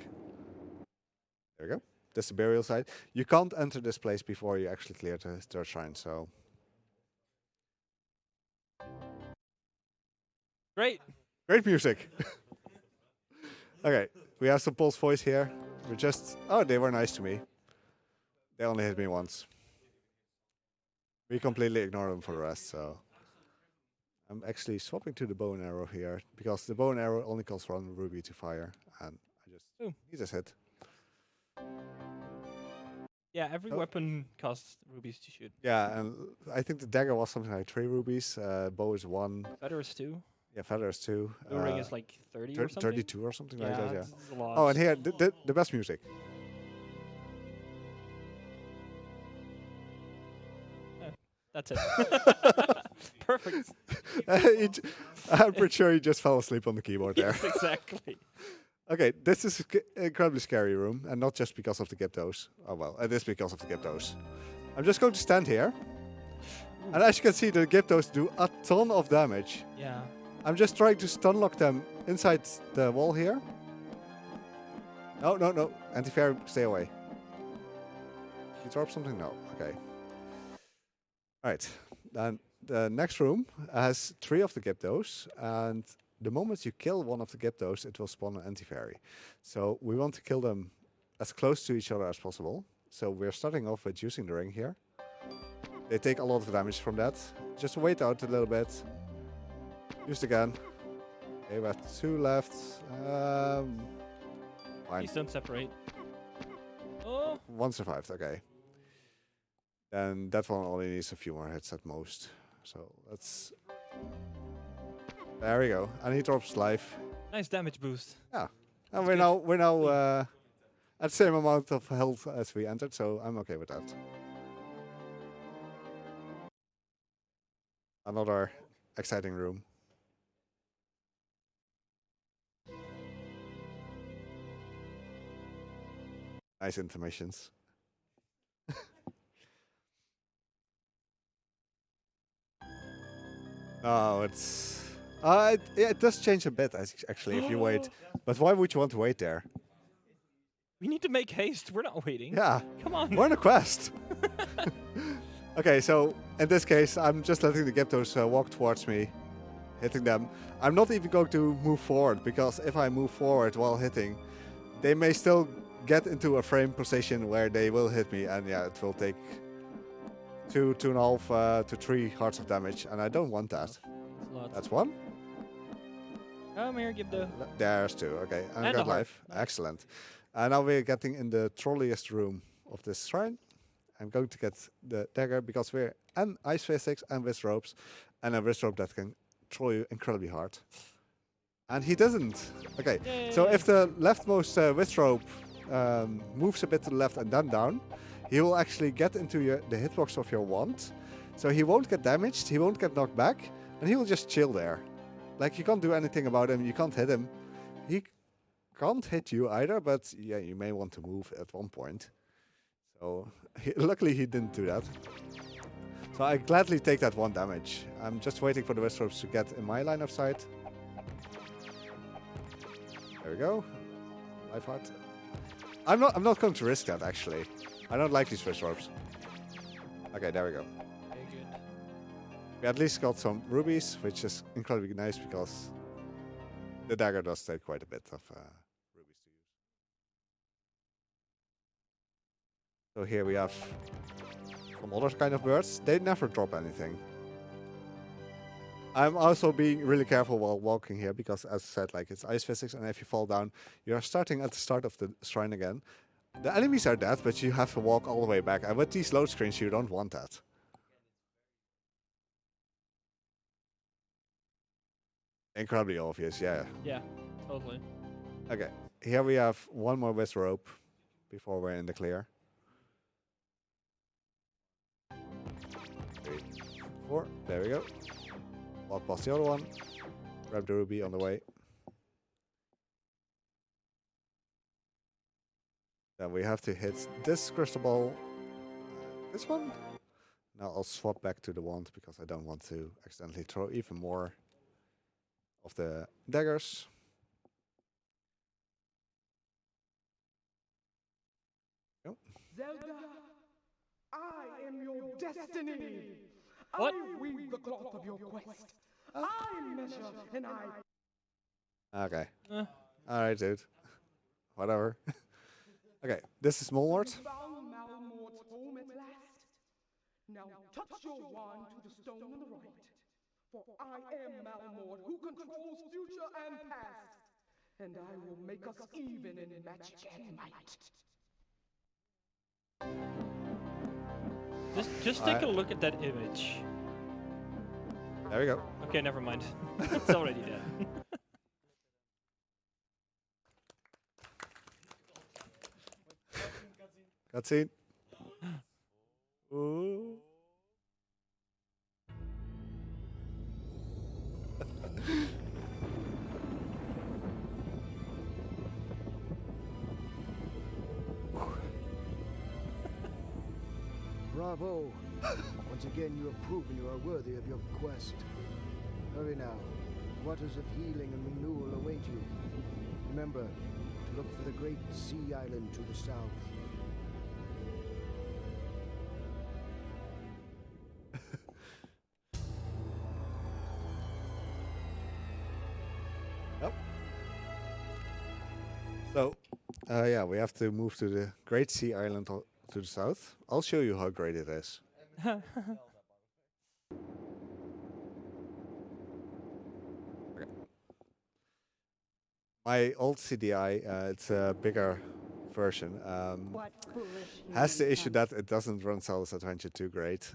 B: There we go. That's the burial site. You can't enter this place before you actually clear the third shrine, so...
C: Great.
B: Great music. Okay, we have some Pulse voice here. We're just... Oh, they were nice to me. They only hit me once. We completely ignore them for the rest, so... I'm actually swapping to the bow and arrow here, because the bow and arrow only costs 1 ruby to fire, and I just...
C: Ooh.
B: He just hit.
C: Yeah, every weapon costs rubies to shoot.
B: Yeah, and I think the dagger was something like 3 rubies, bow is 1.
C: Feather is 2.
B: Yeah, feather is 2.
C: Blue ring is like 30 or something?
B: 32 or something like that, yeah.
C: It's a lot.
B: Oh, and here, the best music.
C: Yeah, that's it. Perfect.
B: I'm pretty sure he just fell asleep on the keyboard there.
C: Yes, exactly.
B: Okay, this is an incredibly scary room, and not just because of the Gyptos. Oh well, it is because of the Gyptos. I'm just going to stand here. And as you can see, the Gyptos do a ton of damage.
C: Yeah.
B: I'm just trying to stun lock them inside the wall here. No, no, no. Anti-fairy, stay away. You drop something? No. Okay. Alright. Then the next room has 3 of the Gyptos, and the moment you kill one of the Gyptos, it will spawn an anti-fairy. So we want to kill them as close to each other as possible. So we're starting off with using the ring here. They take a lot of damage from that. Just wait out a little bit. Use the gun. Okay, we have 2 left. Fine.
C: Please don't separate. Oh.
B: 1 survived, okay. Then that one only needs a few more hits at most. So let's... There we go. And he drops life.
C: Nice damage boost.
B: Yeah. And we're now at the same amount of health as we entered, so I'm okay with that. Another exciting room. Nice intermissions. Oh, it's... it does change a bit, actually, if you wait. But why would you want to wait there?
C: We need to make haste. We're not waiting.
B: Yeah.
C: Come on.
B: We're on a quest. Okay, so in this case, I'm just letting the Gyptos walk towards me, hitting them. I'm not even going to move forward, because if I move forward while hitting, they may still get into a frame position where they will hit me, and yeah, it will take 2.5 to 3 hearts of damage, and I don't want that. That's 1.
C: Come here, Gypto.
B: There's 2, okay. And I
C: And
B: got
C: a heart.
B: life. Excellent. And now we're getting in the trolliest room of this shrine. I'm going to get the dagger because we're an ice physics and with ropes, and a wrist rope that can troll you incredibly hard. And he doesn't. Okay, so if the leftmost Withrope moves a bit to the left and then down, he will actually get into the hitbox of your wand. So he won't get damaged, he won't get knocked back, and he will just chill there. Like, you can't do anything about him, you can't hit him. He can't hit you either, but yeah, you may want to move at one point. So, luckily he didn't do that. So I gladly take that 1 damage. I'm just waiting for the Withropes to get in my line of sight. There we go. Life heart. I'm not going to risk that, actually. I don't like these Withropes. Okay, there we go.
C: Very good.
B: We at least got some rubies, which is incredibly nice because the dagger does take quite a bit of rubies to use. So here we have some other kind of birds. They never drop anything. I'm also being really careful while walking here because, as I said, like, it's ice physics, and if you fall down, you are starting at the start of the shrine again. The enemies are dead, but you have to walk all the way back. And with these load screens, you don't want that. Incredibly obvious, yeah.
C: Yeah, totally.
B: Okay, here we have one more Withrope before we're in the clear. 3, 4, there we go. Walk past the other one. Grab the ruby on the way. Then we have to hit this crystal ball. This one. Now I'll swap back to the wand because I don't want to accidentally throw even more of the daggers. Go.
Q: Zelda, I am your destiny.
C: What?
Q: I weave the cloth of your quest. I measure and I...
B: Okay. Alright, dude. Whatever. Okay, this is Molwart.
Q: Found Malmort's home at last. Now touch your wand to the stone on the right. For I am Malmort, who controls future and past. And I will make us even in magic and might.
C: Just take a look at that image.
B: There we go.
C: Okay, never mind. It's already dead.
B: Cutscene. Ooh.
R: Bravo! Once again, you have proven you are worthy of your quest. Hurry now. Waters of healing and renewal await you. Remember to look for the great sea island to the south.
B: Yep. So, yeah, we have to move to the great sea island to the south. I'll show you how great it is. Okay. My old CDI, it's a bigger version, has the issue that it doesn't run Zelda's Adventure too great.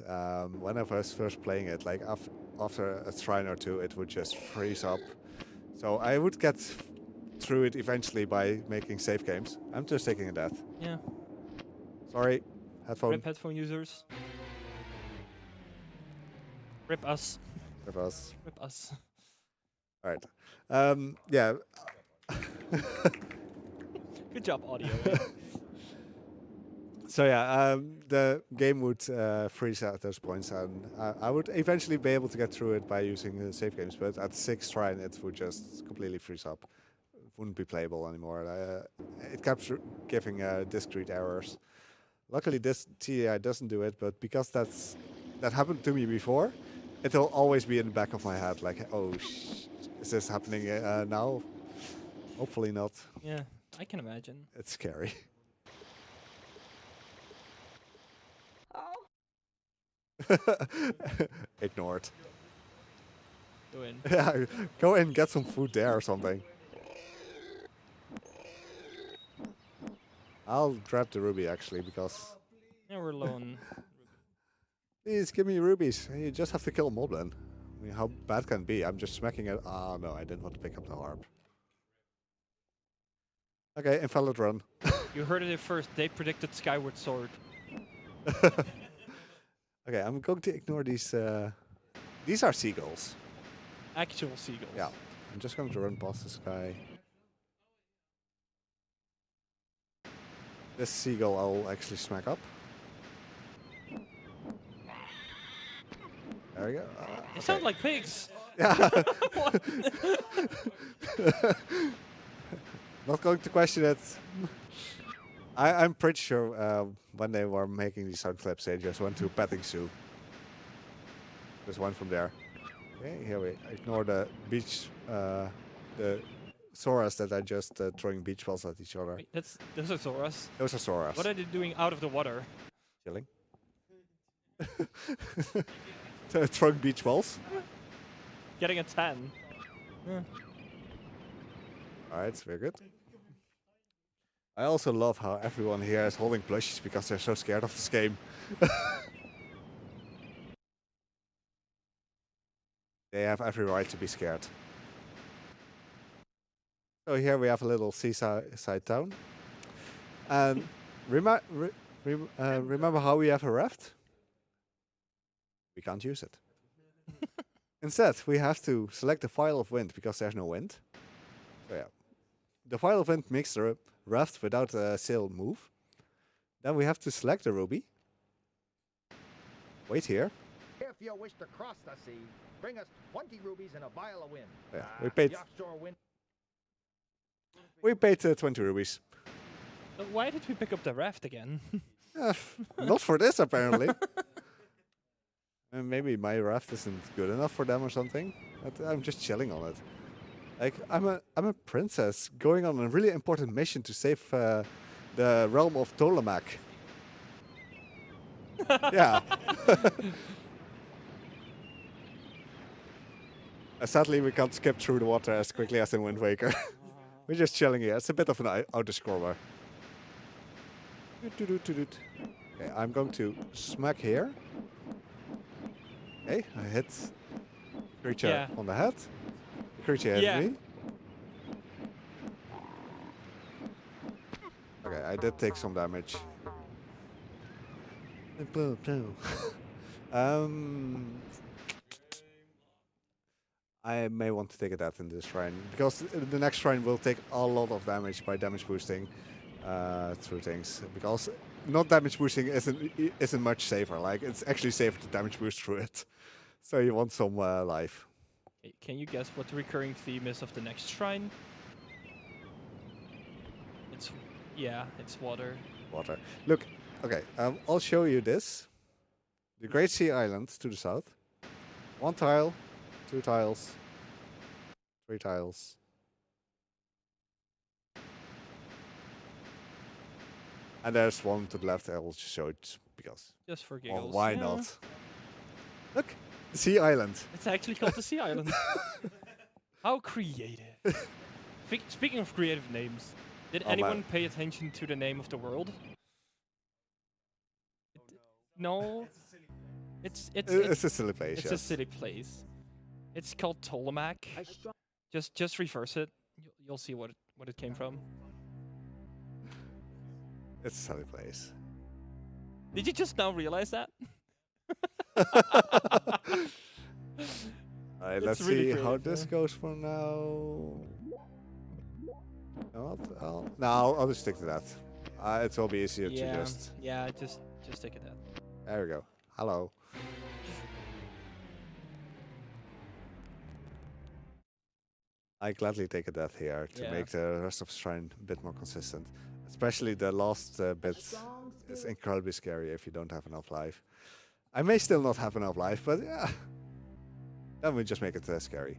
B: When I was first playing it, like after a shrine or two, it would just freeze up. So I would get through it eventually by making save games. I'm just taking a death.
C: Yeah.
B: Sorry, headphone.
C: Rip headphone users. Rip us.
B: Rip us.
C: Rip us.
B: All right. Yeah.
C: Good job, audio.
B: So yeah, the game would freeze at those points, and I would eventually be able to get through it by using save games. But at 6th try, it would just completely freeze up. It wouldn't be playable anymore. It kept giving discrete errors. Luckily, this TI doesn't do it, but because that happened to me before, it will always be in the back of my head, like, oh, is this happening now? Hopefully not.
C: Yeah, I can imagine.
B: It's scary. Ignored.
C: Go in.
B: Yeah, go in, get some food there or something. I'll grab the ruby actually because.
C: Yeah, we're low on.
B: Please give me rubies. You just have to kill a moblin. I mean, how bad can it be? I'm just smacking it. Oh no, I didn't want to pick up the harp. Okay, invalid run.
C: You heard it here first. They predicted Skyward Sword.
B: Okay, I'm going to ignore these. These are seagulls.
C: Actual seagulls.
B: Yeah, I'm just going to run past this guy. This seagull I'll actually smack up. There we go.
C: They sound like pigs.
B: Yeah. Not going to question it. I'm pretty sure when they were making these sound clips, they just went to a petting zoo. There's one from there. Okay, here we ignore the beach, the Soras that are just throwing beach balls at each other.
C: Wait, those are Zoras.
B: Those are Soras.
C: What are they doing out of the water?
B: Chilling. Throwing beach balls.
C: Getting a 10.
B: Alright, very good. I also love how everyone here is holding plushies because they're so scared of this game. They have every right to be scared. So here we have a little seaside town. And remember how we have a raft? We can't use it. Instead, we have to select the file of wind because there's no wind. So yeah, the file of wind makes the raft without a sail move. Then we have to select the ruby. Wait here.
P: If you wish to cross the sea, bring us 20 rubies and a vial of wind.
B: Yeah, we paid 20 rubies.
C: Why did we pick up the raft again?
B: Not for this, apparently. Maybe my raft isn't good enough for them or something. I'm just chilling on it. Like I'm a princess going on a really important mission to save the realm of Ptolemac. Yeah. Sadly, we can't skip through the water as quickly as in Wind Waker. We're just chilling here. It's a bit of an auto-scroller. Okay, I'm going to smack here. Okay, I hit creature on the head. The creature hit me. Okay, I did take some damage. I may want to take a death in this shrine because the next shrine will take a lot of damage by damage boosting through things. Because not damage boosting isn't much safer. Like it's actually safer to damage boost through it. So you want some life.
C: Okay, can you guess what the recurring theme is of the next shrine? It's water.
B: Water. Look, okay, I'll show you this. The Great Sea Island to the south. 1 tile, 2 tiles, 3 tiles. And there's one to the left. I will show it because.
C: Just for giggles.
B: Why not? Look, the Sea Island.
C: It's actually called the Sea Island. How creative. Speaking of creative names, did anyone pay attention to the name of the world? No. It's
B: a silly place.
C: It's a silly place. It's called Ptolemac. Just reverse it. You'll see what it came from.
B: It's a silly place.
C: Did you just now realize that?
B: Alright, let's see how this goes for now. No, I'll just stick to that. It will be easier to just.
C: Yeah, just stick at that.
B: There we go. Hello. I gladly take a death here to make the rest of the shrine a bit more consistent. Especially the last bit is incredibly scary if you don't have enough life. I may still not have enough life, but yeah. Then we just make it scary.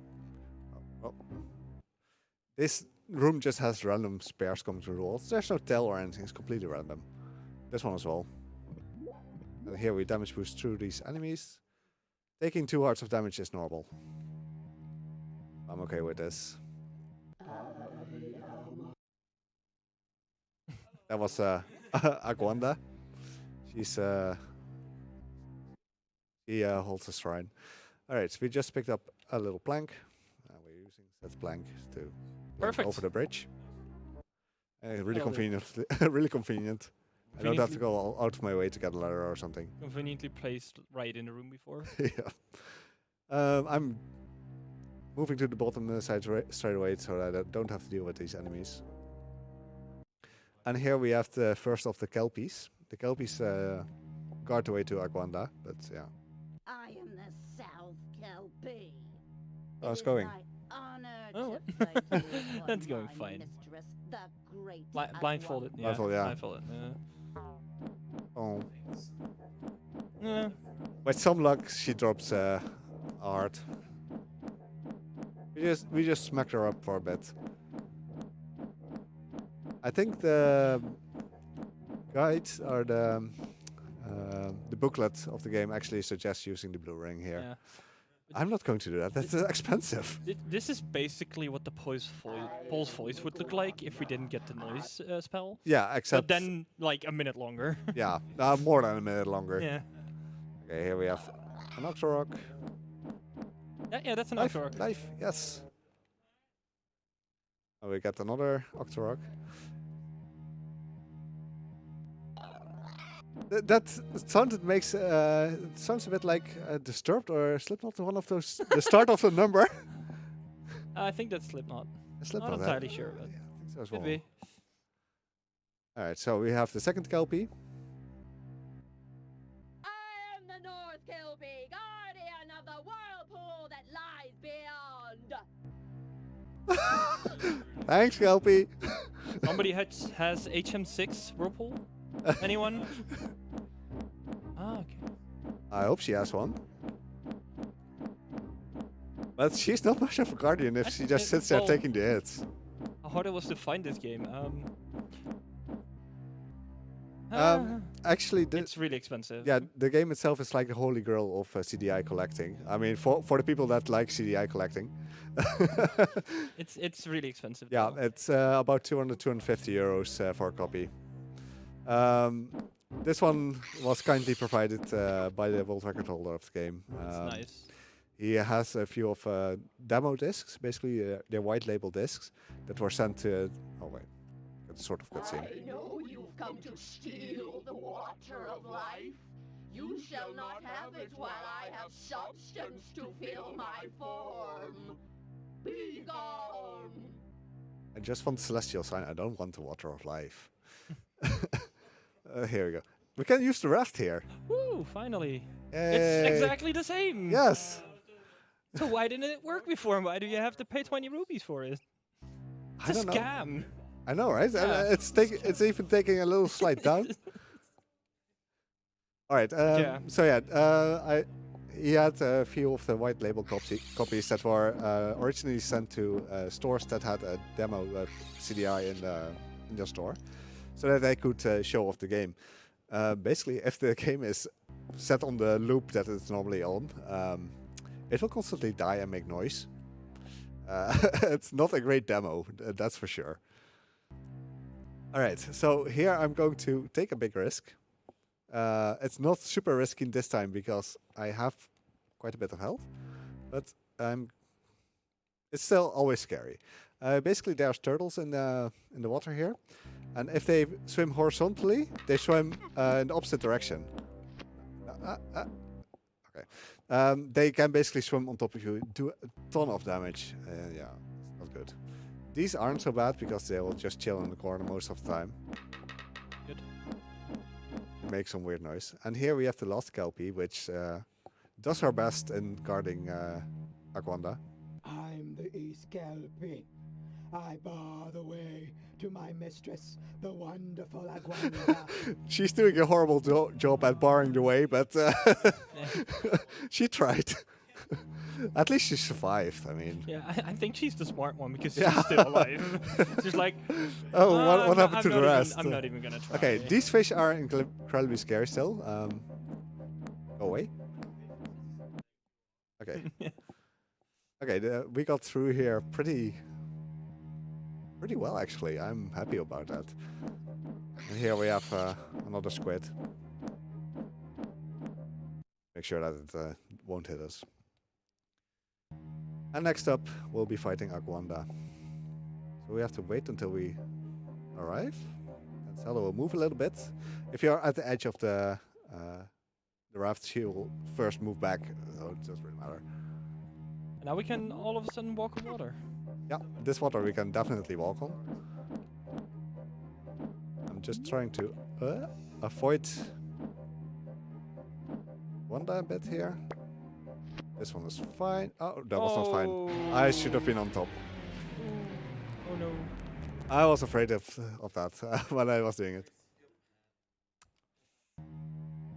B: Oh. This room just has random spares coming through the walls. There's no tell or anything, it's completely random. This one as well. And here we damage boost through these enemies. Taking 2 hearts of damage is normal. I'm okay with this. That was Aguanda. She holds a shrine. Alright, so we just picked up a little plank. We're using that plank to plank
C: Perfect.
B: over the bridge. Really
C: Nailed it.
B: convenient. Really convenient. I don't have to go all out of my way to get a ladder or something.
C: Conveniently placed right in the room before.
B: Yeah. I'm moving to the bottom side straight away so that I don't have to deal with these enemies. And here we have the first of the Kelpies. The Kelpies guard the way to Aguanda, but yeah.
F: I am the South Kelpie.
B: How's it going?
C: Oh, that's going fine.
F: Mistress, the great
C: Blindfolded. Yeah.
B: Blindfolded, yeah.
C: Blindfolded. Yeah.
B: Oh.
C: Yeah.
B: With some luck, she drops hard. We just smacked her up for a bit. I think the guides or the booklet of the game actually suggests using the blue ring here.
C: Yeah.
B: I'm not going to do that. That's expensive.
C: This is basically what the Pole's voice would look like if we didn't get the noise spell.
B: Yeah, except...
C: But then, like, a minute longer.
B: Yeah, more than a minute longer.
C: Yeah.
B: Okay, here we have an Octorok.
C: Yeah, that's an
B: Life,
C: Octorok.
B: Life, yes. And we get another Octorok. That sound sounds a bit like Disturbed or Slipknot, one of those. The start of the number.
C: I think that's Slipknot.
B: Slipknot,
C: Not entirely sure, but
B: yeah, I think so as
C: could
B: well.
C: be.
B: All right, so we have the second Kelpie.
F: I am the North Kelpie, guardian of the whirlpool that lies beyond.
B: Thanks, Kelpie.
C: Somebody has HM6 Whirlpool? Anyone? Ah, okay.
B: I hope she has one. But she's not much of a guardian if she just sits there taking the hits.
C: How hard it was to find this game.
B: Actually,
C: it's really expensive.
B: Yeah, the game itself is like the holy grail of CDI collecting. I mean, for the people that like CDI collecting.
C: It's really expensive.
B: Yeah,
C: though.
B: it's about 250 euros for a copy. This one was kindly provided by the world record holder of the game.
C: That's nice.
B: He has a few of demo discs, basically they're white label discs that were sent to. Oh wait, it's sort of cutscene.
N: I know you've come to steal the water of life. You shall not have it while I have substance to fill my form. Be gone.
B: I just want Celestial Sign. I don't want the water of life. Here we go. We can use the raft here.
C: Woo! Finally,
B: Yay.
C: it's exactly the same.
B: Yes.
C: So why didn't it work before? Why do you have to pay 20 rupees for it? It's a scam.
B: I know, right?
C: Yeah.
B: It's even taking a little slide down. All right. So yeah, he had a few of the white label copies that were originally sent to stores that had a demo of CDI in their store, so that they could show off the game. Basically, if the game is set on the loop that it's normally on, it will constantly die and make noise. It's not a great demo, that's for sure. Alright, so here I'm going to take a big risk. It's not super risky this time because I have quite a bit of health, but it's still always scary. Basically, there's turtles in the water here, and if they swim horizontally, they swim in the opposite direction. Okay. They can basically swim on top of you, do a ton of damage. Yeah, it's not good. These aren't so bad because they will just chill in the corner most of the time.
C: Good.
B: They make some weird noise. And here we have the last Kelpie, which does her best in guarding Aguanda.
S: I'm the East Kelpie. I bar the way to my mistress, the wonderful Aguanda.
B: She's doing a horrible job at barring the way, but she tried. At least she survived, I mean.
C: Yeah, I think she's the smart one because she's still alive. She's like,
B: oh, what happened to the rest?
C: I'm not even gonna try.
B: Okay, these fish are incredibly scary still. Go away. Okay. Okay, we got through here pretty well, actually. I'm happy about that. And here we have another squid. Make sure that it won't hit us. And next up, we'll be fighting Agwanda. So we have to wait until we arrive. And Zelda will move a little bit. If you're at the edge of the raft, she will first move back. So it doesn't really matter.
C: And now we can all of a sudden walk on water.
B: Yeah, this water we can definitely walk on. I'm just trying to avoid Wanda a bit here. This one is fine. Oh, that was not fine. I should have been on top.
C: Oh no.
B: I was afraid of that when I was doing it.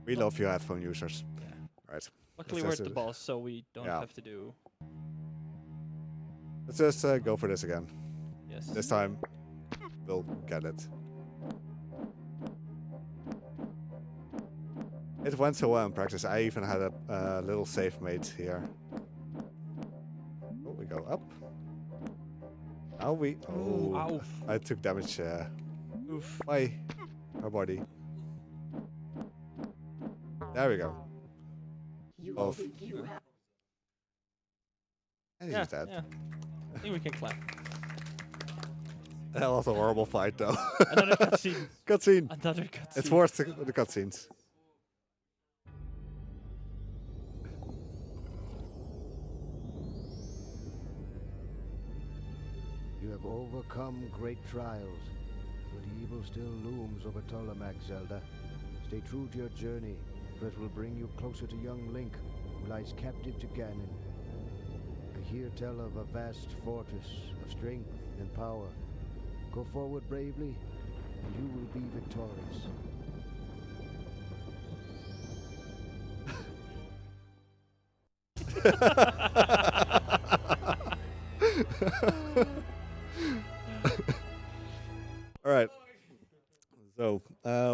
B: We love you headphone users.
C: Yeah.
B: Right.
C: Luckily we're at the boss, so we don't have to do...
B: Let's just go for this again.
C: Yes.
B: This time, we'll get it. It went so well in practice. I even had a little save made here. Oh, we go up. Now we... Oh, I took damage by her body. There we go. Off. And he's dead.
C: Yeah. I think we can clap.
B: That was a horrible fight, though.
C: Another cutscene.
B: Cutscene.
C: Another cutscene.
B: It's worth the cutscenes.
R: You have overcome great trials, but evil still looms over Tolamac, Zelda. Stay true to your journey, for it will bring you closer to young Link, who lies captive to Ganon. I hear tell of a vast fortress of strength and power. Go forward bravely, and you will be victorious.
B: All right. So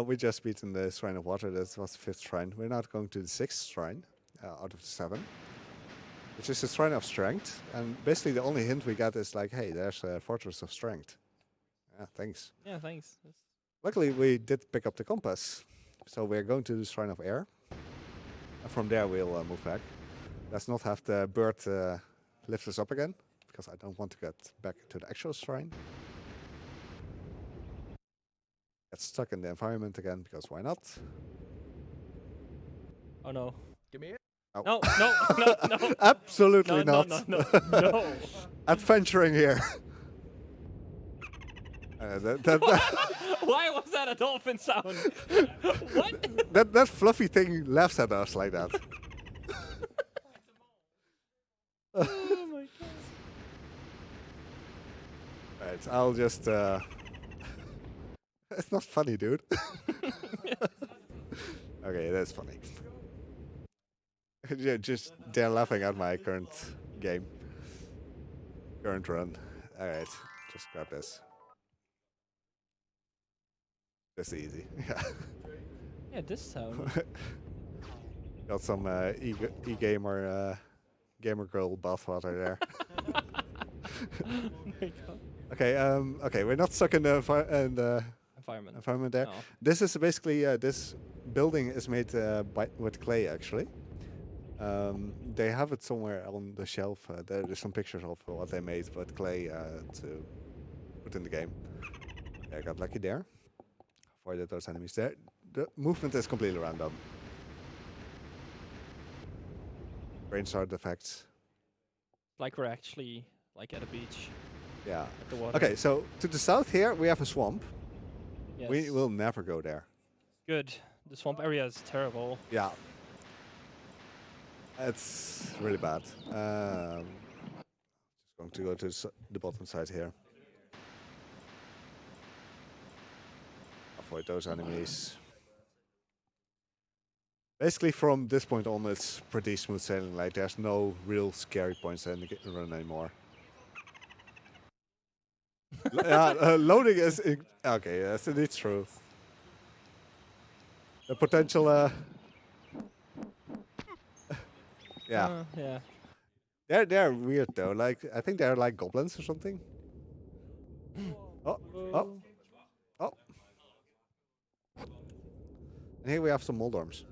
B: we just beaten the Shrine of Water. That was the 5th shrine. We're not going to the 6th shrine out of the 7, which is the Shrine of Strength. And basically, the only hint we got is like, hey, there's a Fortress of Strength. Yeah, thanks.
C: Yeah, thanks.
B: Luckily, we did pick up the compass, so we're going to the Shrine of Air. And from there, we'll move back. Let's not have the bird lift us up again, because I don't want to get back to the actual shrine. Get stuck in the environment again, because why not?
C: Oh no.
P: Give me it.
B: Oh.
C: No, no, no, no.
B: Absolutely
C: no,
B: not.
C: No, no, no, no.
B: Adventuring here.
C: Why was that a dolphin sound? What?
B: That fluffy thing laughs at us like that.
C: Oh my god.
B: Right, I'll just... It's not funny, dude. Okay, that's funny. Yeah, just they're laughing at my current game. Current run. Alright, just grab this. That's easy. Yeah.
C: Yeah, this sound.
B: Got some e-gamer gamer girl bathwater there.
C: Oh my god.
B: Okay, okay, we're not stuck in the environment there.
C: No.
B: This is basically this building is made with clay actually. They have it somewhere on the shelf. There's some pictures of what they made with clay to put in the game. Okay, I got lucky there. Avoided those enemies there. The movement is completely random. Brain start effects.
C: Like we're actually like at a beach.
B: Yeah.
C: At the water.
B: Okay, so to the south here we have a swamp.
C: Yes.
B: We will never go there.
C: Good. The swamp area is terrible.
B: Yeah. It's really bad. Just going to go to the bottom side here. Avoid those enemies. Basically, from this point on, it's pretty smooth sailing. Like, there's no real scary points in the run anymore. Loading is okay. That's indeed true. The potential. Yeah.
C: Yeah.
B: They're weird though. Like I think they're like goblins or something. Oh. And here we have some Moldorms.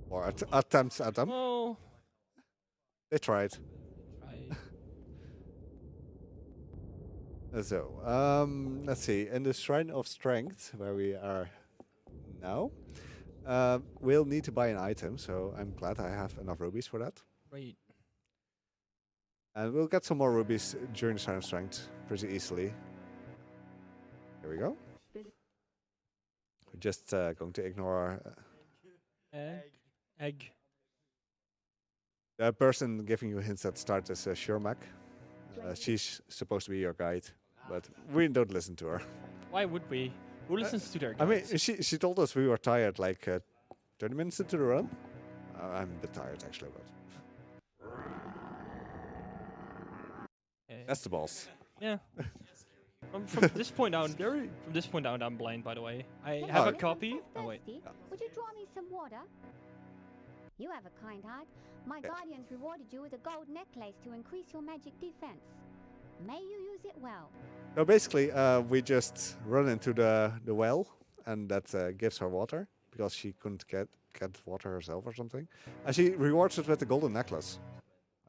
B: Or attempts at them.
C: Oh.
B: They tried. So, let's see. In the Shrine of Strength, where we are now, we'll need to buy an item. So I'm glad I have enough rubies for that.
C: Right.
B: And we'll get some more rubies during the Shrine of Strength pretty easily. Here we go. We're just going to ignore
C: Egg.
B: the person giving you hints at the start is Shurmak. She's supposed to be your guide, but we don't listen to her.
C: Why would we? Who listens to their
B: I mean,
C: guides?
B: she told us we were tired like 30 minutes into the run. I'm a bit tired actually, but that's the boss.
C: Yeah. From this point on, I'm blind. By the way, I have a copy. Oh wait.
F: Would you draw me some water? You have a kind heart. My guardians rewarded you with a gold necklace to increase your magic defense. May you use it well.
B: So basically, we just run into the well, and that gives her water because she couldn't get water herself or something. And she rewards it with the golden necklace.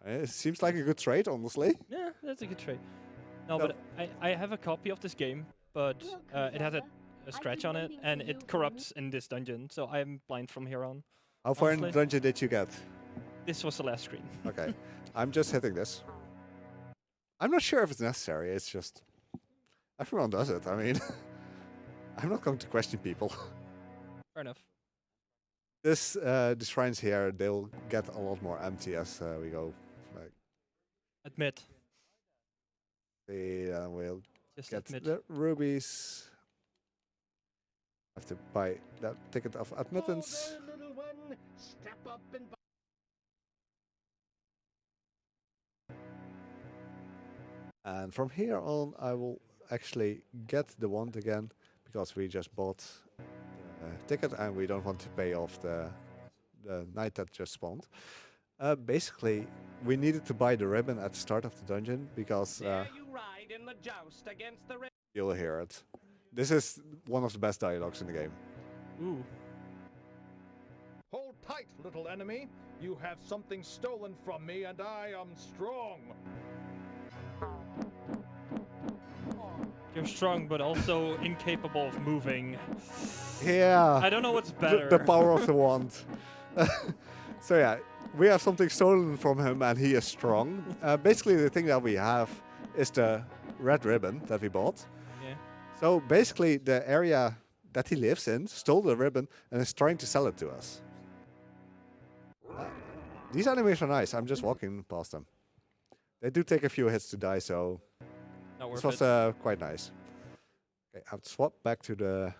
B: It seems like a good trade, honestly.
C: Yeah, that's a good trade. No, but I have a copy of this game, but it has a scratch on it, and it corrupts in this dungeon, so I'm blind from here on.
B: How far in the
C: honestly.
B: dungeon did you get?
C: This was the last screen.
B: Okay, I'm just hitting this. I'm not sure if it's necessary. It's just everyone does it. I mean, I'm not going to question people.
C: Fair enough.
B: The shrines here, they'll get a lot more empty as we go. Like,
C: Admit.
B: we'll
C: Just
B: get
C: admit.
B: the rubies. Have to buy that ticket of admittance.
P: Little one, step up and
B: And from here on, I will actually get the wand again because we just bought the ticket and we don't want to pay off the knight that just spawned. Basically, we needed to buy the ribbon at the start of the dungeon because
P: you ride in the joust against the
B: you'll hear it. This is one of the best dialogues in the game.
C: Ooh.
P: Hold tight, little enemy. You have something stolen from me, and I am strong.
C: You're strong, but also incapable of moving.
B: Yeah.
C: I don't know what's better.
B: The power of the wand. So yeah, we have something stolen from him and he is strong. Basically the thing that we have is the red ribbon that we bought.
C: Yeah.
B: So basically the area that he lives in stole the ribbon and is trying to sell it to us. These enemies are nice. I'm just walking past them. They do take a few hits to die, so this was quite nice. Okay, I'll swap back to the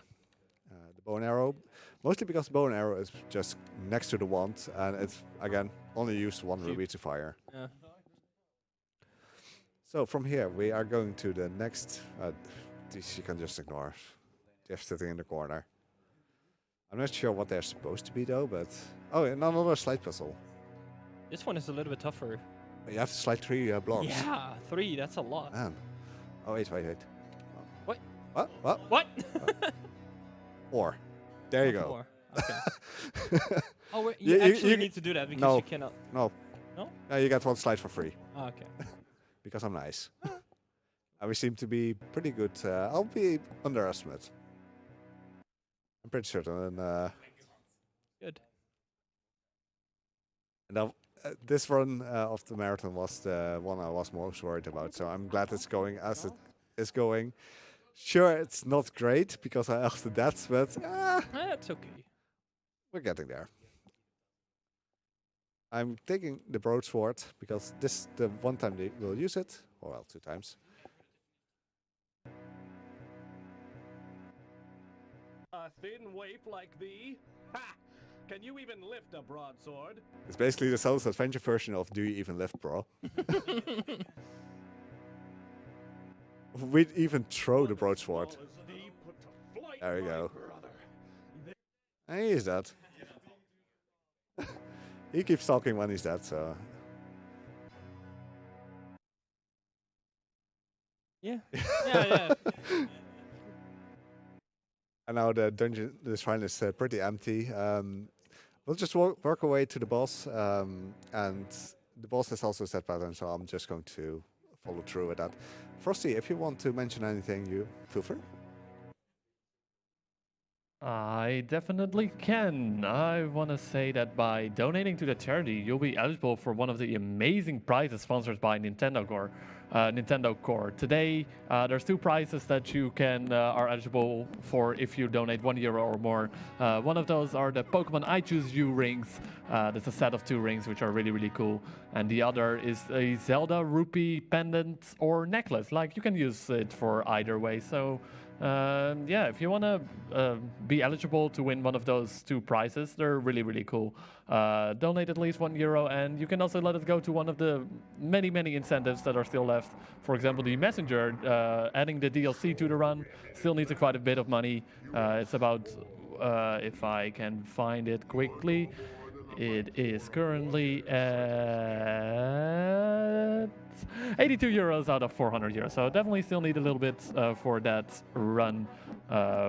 B: bow and arrow, mostly because the bow and arrow is just next to the wand, and it's again only used one ruby to fire.
C: Yeah.
B: So from here we are going to the next. These you can just ignore. They're sitting in the corner. I'm not sure what they're supposed to be though, but oh, and another slide puzzle.
C: This one is a little bit tougher.
B: You have to slide 3 blocks.
C: Yeah, 3. That's a lot.
B: Man. Oh wait.
C: What?
B: What? 4. There you go.
C: 4. Okay. Oh, you actually need to do that because you cannot.
B: No.
C: No?
B: You get one slide for free.
C: Oh, okay.
B: Because I'm nice. And we seem to be pretty good. I'll be underestimated. I'm pretty certain.
C: Good.
B: And now, this run of the marathon was the one I was most worried about. So I'm glad it's going as it is going. Sure, it's not great because I have the deaths, but
C: That's okay.
B: we're getting there. I'm taking the broadsword because this is the one time they will use it. Or well, 2 times.
T: A thin waif like thee? Ha! Can you even lift a broadsword?
B: It's basically the Zelda's Adventure version of Do You Even Lift, bro? We'd even throw the broadsword. There we go. And he's dead. He keeps talking when he's dead, so...
C: Yeah. Yeah.
B: And now the dungeon, the shrine is pretty empty. We'll just work our way to the boss and the boss has also set pattern, so I'm just going to follow through with that. Frosty, if you want to mention anything, you feel free.
A: I definitely can. I want to say that by donating to the charity, you'll be eligible for one of the amazing prizes sponsored by Nintendo Core. Today, there's 2 prizes that you can are eligible for if you donate €1 or more. One of those are the Pokemon I Choose You rings. There's a set of 2 rings which are really, really cool. And the other is a Zelda rupee pendant or necklace. Like, you can use it for either way. So yeah, if you want to be eligible to win one of those 2 prizes, they're really, really cool. Donate at least €1, and you can also let it go to one of the many, many incentives that are still left. For example, the Messenger, adding the DLC to the run, still needs quite a bit of money. It's about, if I can find it quickly, it is currently at €82 out of €400. So definitely still need a little bit for that run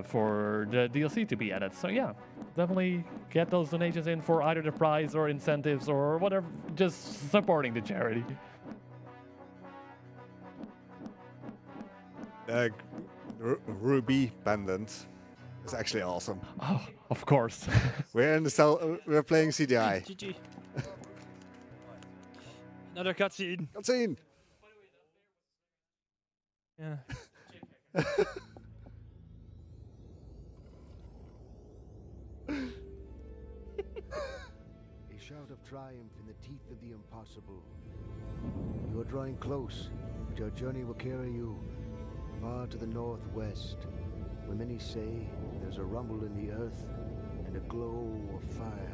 A: for the DLC to be added. So yeah, definitely get those donations in for either the prize or incentives or whatever, just supporting the charity.
B: Ruby pendant is actually awesome.
A: Oh, of course.
B: We're playing CDI.
C: GG. Another cutscene.
B: Cutscene.
C: Yeah.
R: A shout of triumph in the teeth of the impossible. You are drawing close, but your journey will carry you far to the northwest, where many say there's a rumble in the earth and a glow of fire.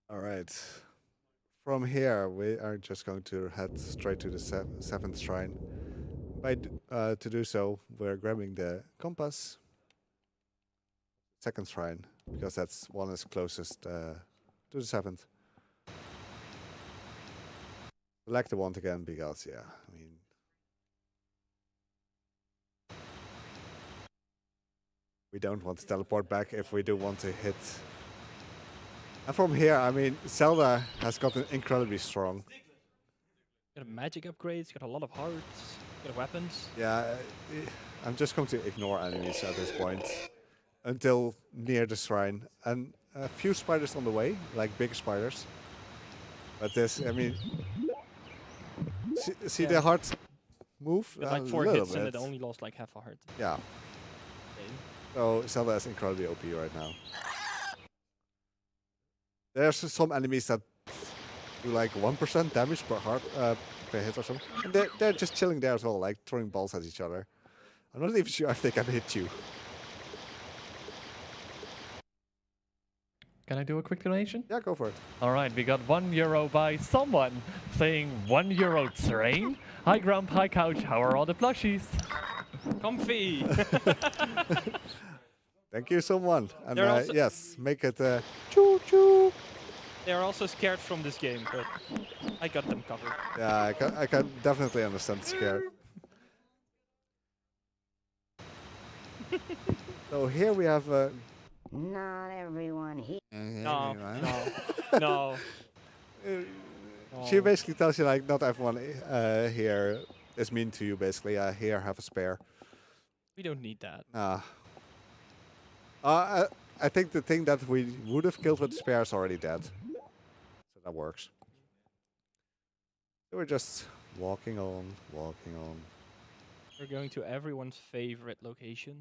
B: All right. From here, we are just going to head straight to the 7th shrine. To do so, we're grabbing the compass. 2nd shrine, because that's one is closest to the 7th. Select the wand again, because yeah, I mean, we don't want to teleport back if we do want to hit. And from here, I mean, Zelda has gotten incredibly strong.
C: Got a magic upgrades, got a lot of hearts, got weapons.
B: Yeah, I'm just going to ignore enemies at this point until near the shrine. And a few spiders on the way, like big spiders. But this, I mean, see the hearts move?
C: With like 4 hits and it only lost like half a heart.
B: Yeah. So Zelda is incredibly OP right now. There's some enemies that do like 1% damage per heart per hit or something. And they're just chilling there as well, like throwing balls at each other. I'm not even sure if they can hit you.
A: Can I do a quick donation?
B: Yeah, go for it.
A: All right, we got €1 by someone saying €1 train. Hi Grump, hi Couch, how are all the plushies?
C: Comfy!
B: Thank you, someone. And
C: also
B: yes, make it choo-choo.
C: They're also scared from this game, but I got them covered.
B: Yeah, I can definitely understand scare. So here we have...
L: Not everyone here.
C: No, no.
B: She basically tells you, like, not everyone here is mean to you, basically. Here, have a spare.
C: We don't need that.
B: I think the thing that we would have killed with the spare is already dead. So that works. So we're just walking on, walking on.
C: We're going to everyone's favorite location.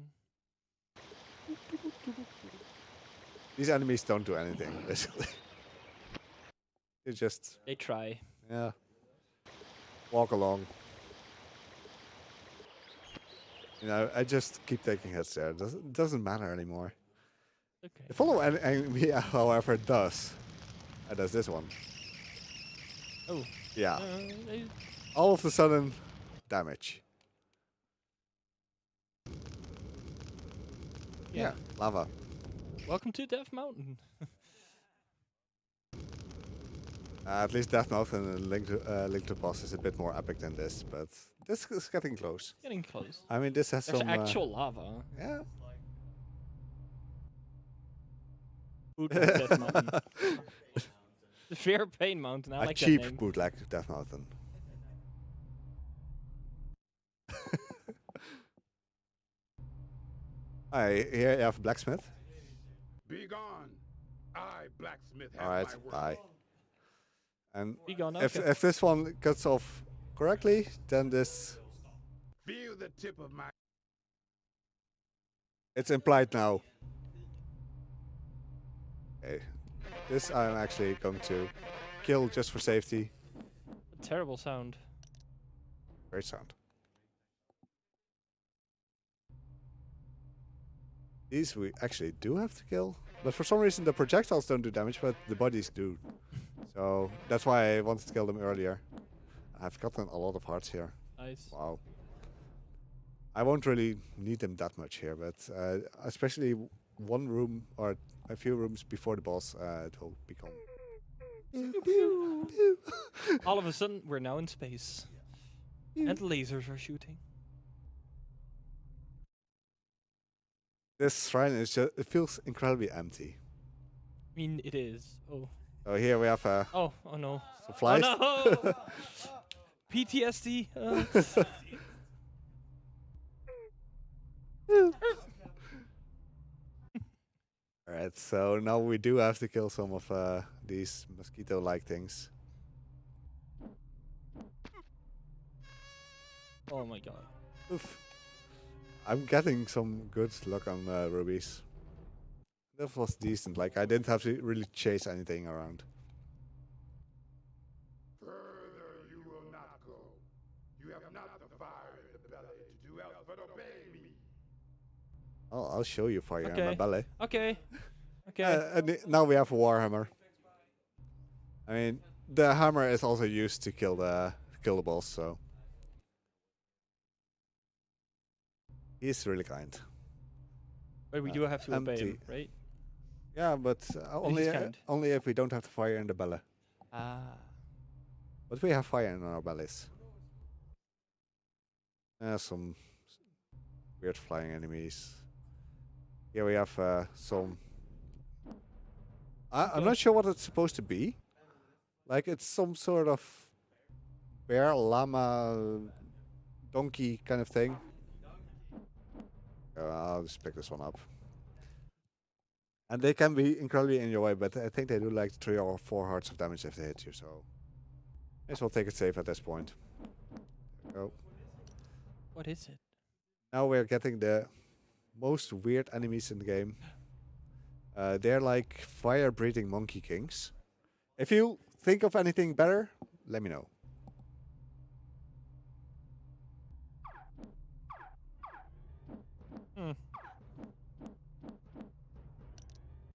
B: These enemies don't do anything, basically. They just...
C: They try.
B: Yeah. Walk along. You know, I just keep taking hits there. It doesn't matter anymore.
C: Okay.
B: The follow enemy, however, does. And does this one.
C: Oh.
B: Yeah. All of a sudden, damage. Yeah, lava.
C: Welcome to Death Mountain.
B: At least Death Note and Link to Boss is a bit more epic than this, but this is getting close.
C: Getting close.
B: I mean, this has
C: There's
B: some
C: actual lava.
B: Yeah.
C: Bootleg Death Mountain. Severe Pain Mountain. I
B: a
C: like
B: cheap
C: that name.
B: bootleg Death Mountain. Here you have Blacksmith.
H: Be gone. I, blacksmith, have
B: Alright,
H: my word.
B: bye. And
C: Be gone,
B: if
C: okay.
B: if this one cuts off correctly, then this
H: Feel the tip of my.
B: it's implied now. Okay. This I'm actually going to kill just for safety.
C: A terrible sound.
B: Great sound. These we actually do have to kill, but for some reason the projectiles don't do damage, but the bodies do. So that's why I wanted to kill them earlier. I've gotten a lot of hearts here.
C: Nice.
B: Wow. I won't really need them that much here, but especially one room or a few rooms before the boss, it will become.
C: All of a sudden, we're now in space. And lasers are shooting.
B: This shrine is just, it feels incredibly empty.
C: I mean, it is. Oh.
B: So here we have
C: Oh no.
B: some flies.
C: Oh no! PTSD.
B: Alright, so now we do have to kill some of these mosquito-like things.
C: Oh my god.
B: Oof. I'm getting some good luck on rubies. That was decent, like I didn't have to really chase anything around.
H: Further you will not go. You have not the fire in the belly to do else but obey me.
B: I'll show you fire in my belly.
C: Okay. Okay.
B: And now we have a warhammer. I mean, the hammer is also used to kill the boss, so he's really kind.
C: But we do have to obey him, right?
B: Yeah, but only
C: kind.
B: only if we don't have the fire in the belly.
C: Ah.
B: But we have fire in our bellies. Some weird flying enemies. Here we have some. I'm not sure what it's supposed to be. Like it's some sort of bear, llama, donkey kind of thing. I'll just pick this one up. And they can be incredibly in your way, but I think they do like 3 or 4 hearts of damage if they hit you, so may as well take it safe at this point. There we go.
C: What is it?
B: Now we're getting the most weird enemies in the game. They're like fire-breathing monkey kings. If you think of anything better, let me know.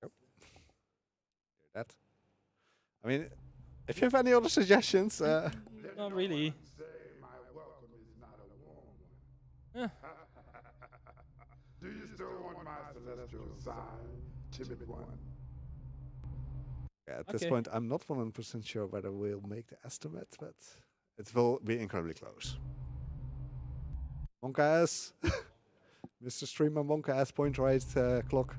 B: Yep. That. I mean, if you have any other suggestions,
C: not really.
H: My welcome is not a warm one. Do you still want my celestial sign, timid one?
B: yeah, at this point, I'm not 100% sure whether we'll make the estimate, but it will be incredibly close. Monka ass, Mr. Streamer Monka ass point right clock.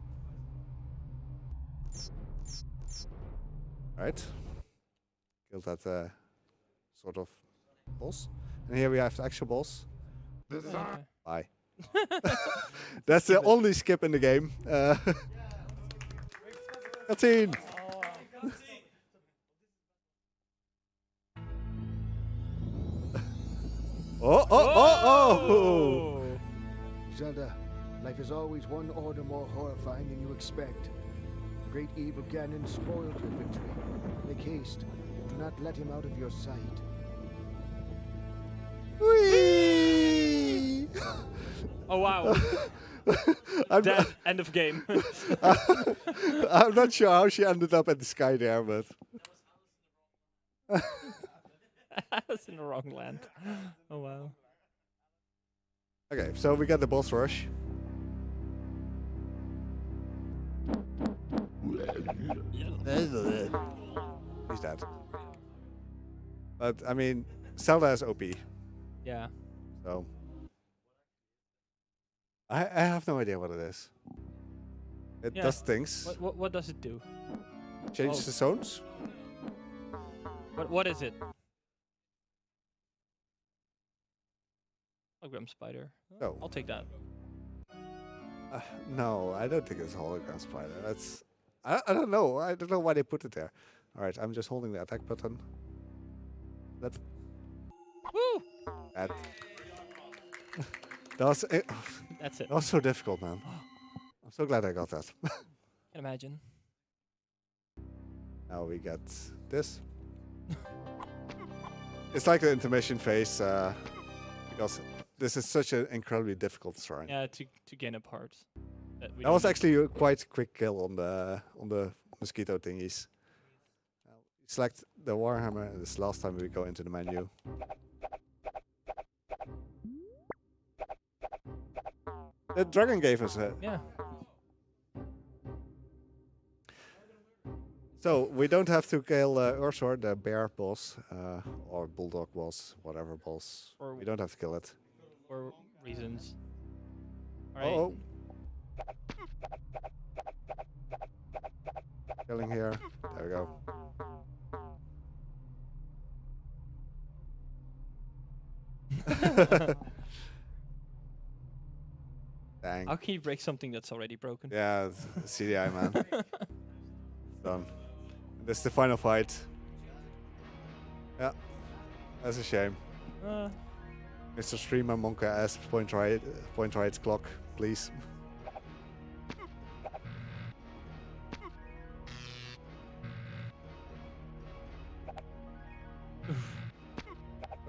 B: Right, killed that sort of boss, and here we have the actual boss. Bye. That's the only skip in the game. Cutscene. Oh!
R: Zelda, life is always one order more horrifying than you expect. The great evil Ganon spoiled your victory. Make haste. Do not let him out of your sight.
B: Whee!
C: Oh wow. Dead. End of game.
B: I'm not sure how she ended up in the sky there, but
C: That's in the wrong land. Oh wow.
B: okay. So we got the boss rush. He's dead. But I mean, Zelda is OP.
C: Yeah.
B: So I have no idea what it is. It
C: Yeah.
B: does things.
C: What does it do?
B: Change the zones.
C: What is it? Hologram spider.
B: Oh.
C: I'll take that.
B: No, I don't think it's a hologram spider. That's I don't know. I don't know why they put it there. All right, I'm just holding the attack button. That.
C: Woo!
B: That. That was it.
C: That's it.
B: That was so difficult, man. I'm so glad I got that.
C: Can imagine.
B: Now we get this. It's like the intermission phase because this is such an incredibly difficult shrine.
C: Yeah, to gain up hearts.
B: That was actually a quite quick kill on the mosquito thingies. Select the Warhammer, and this is the last time we go into the menu. The dragon gave us a...
C: Yeah.
B: So, we don't have to kill Ursor, the bear boss, or bulldog boss, whatever boss.
C: Or
B: we don't have to kill it.
C: For reasons.
B: Oh. Killing here. There we go. Dang.
C: How can you break something that's already broken?
B: Yeah, CDI, man. Done. This is the final fight. Yeah, that's a shame. Mr. Streamer Monka asks point right clock, please.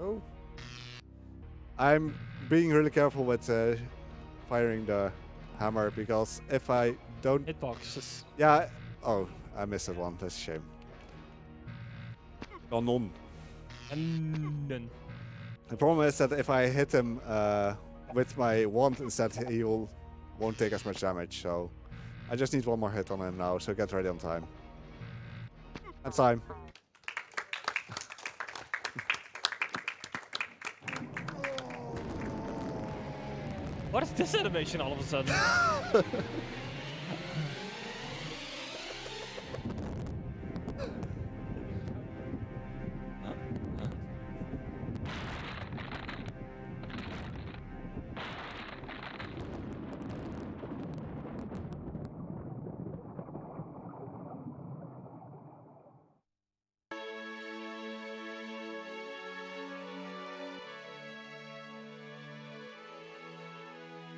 B: Oh. I'm being really careful with firing the hammer because if I don't...
C: Hitboxes.
B: Yeah. Oh, I missed one. That's a shame. Kanon.
C: Kanon.
B: The problem is that if I hit him with my wand instead, he won't take as much damage. So I just need one more hit on him now. So get ready on time. And time.
C: What is this animation all of a sudden?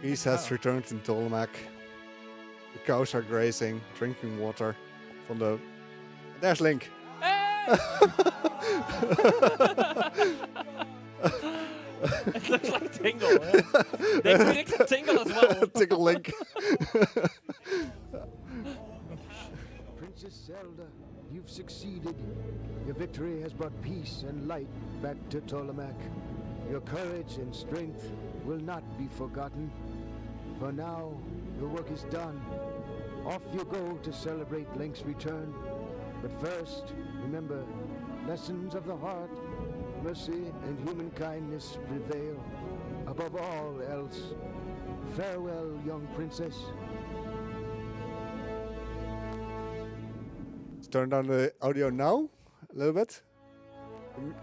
B: Peace has returned in Tolmac. The cows are grazing, drinking water from the... There's Link!
C: It looks like Tingle. Yeah. They predicted Tingle as well.
B: Tingle Link.
R: Princess Zelda, you've succeeded. Your victory has brought peace and light back to Tolmac. Your courage and strength will not be forgotten. For now, your work is done. Off you go to celebrate Link's return. But first, remember, lessons of the heart, mercy and human kindness prevail. Above all else, farewell, young princess.
B: Let's turn down the audio now, a little bit.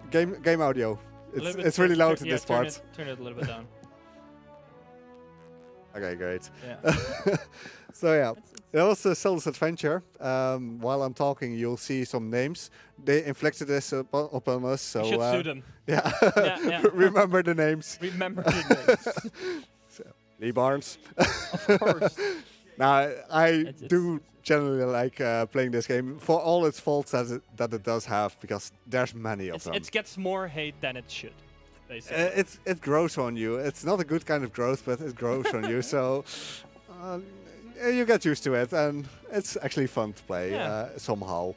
B: Game audio. It's really loud in this part.
C: Turn it a little bit down.
B: Okay, great.
C: Yeah.
B: So yeah, that was Zelda's Adventure. While I'm talking, you'll see some names. They inflicted this upon us, so
C: you should sue them.
B: Yeah.
C: Yeah.
B: Remember the names.
C: Remember the names.
B: So, Lee Barnes.
C: Of course.
B: Now I do generally like playing this game for all its faults that it does have, because there's many of them.
C: It gets more hate than it should.
B: It grows on you. It's not a good kind of growth, but it grows on you. So you get used to it, and it's actually fun to play somehow.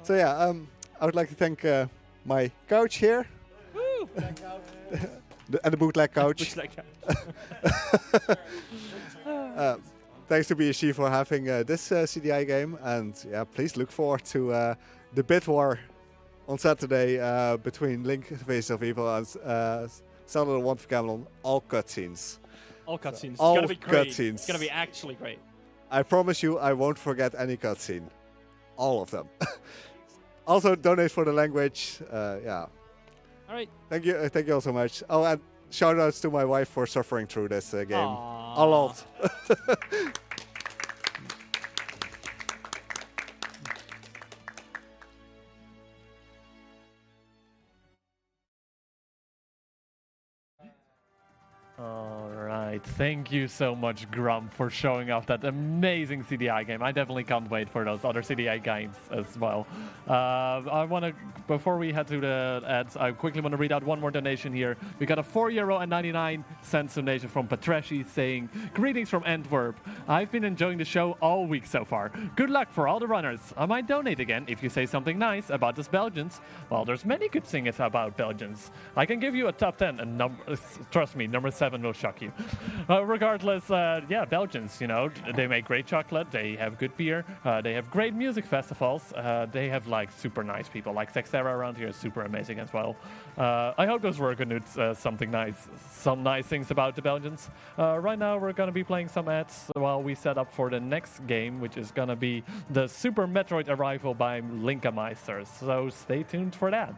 B: So yeah, I would like to thank my couch here.
C: Woo!
B: And the bootleg couch. Thanks to BSG for having this CDI game, and yeah, please look forward to the Bit War on Saturday between Link Face of Evil and Zelda the Wand of Gamelon, all cutscenes.
C: All cutscenes. It's
B: all
C: gonna be great.
B: cutscenes.
C: It's gonna be actually great.
B: I promise you, I won't forget any cutscene. All of them. Also, donate for the language. Yeah.
C: All right.
B: Thank you all so much. Oh, and shout outs to my wife for suffering through this game.
C: Aww.
B: A lot.
A: All right, thank you so much, Grump, for showing off that amazing CDI game. I definitely can't wait for those other CDI games as well. I want to, before we head to the ads, I quickly want to read out one more donation here. We got a €4.99 donation from Patreshi saying, "Greetings from Antwerp. I've been enjoying the show all week so far. Good luck for all the runners. I might donate again if you say something nice about us Belgians. Well, there's many good things about Belgians. I can give you a top 10, and trust me, number 7 will shock you. Regardless, yeah, Belgians, you know, they make great chocolate, they have good beer, they have great music festivals, they have like super nice people, like Sextera around here is super amazing as well. I hope those were good something nice, some nice things about the Belgians. Right now we're gonna be playing some ads while we set up for the next game, which is gonna be the Super Metroid Arrival by Grumpmeister. So stay tuned for that.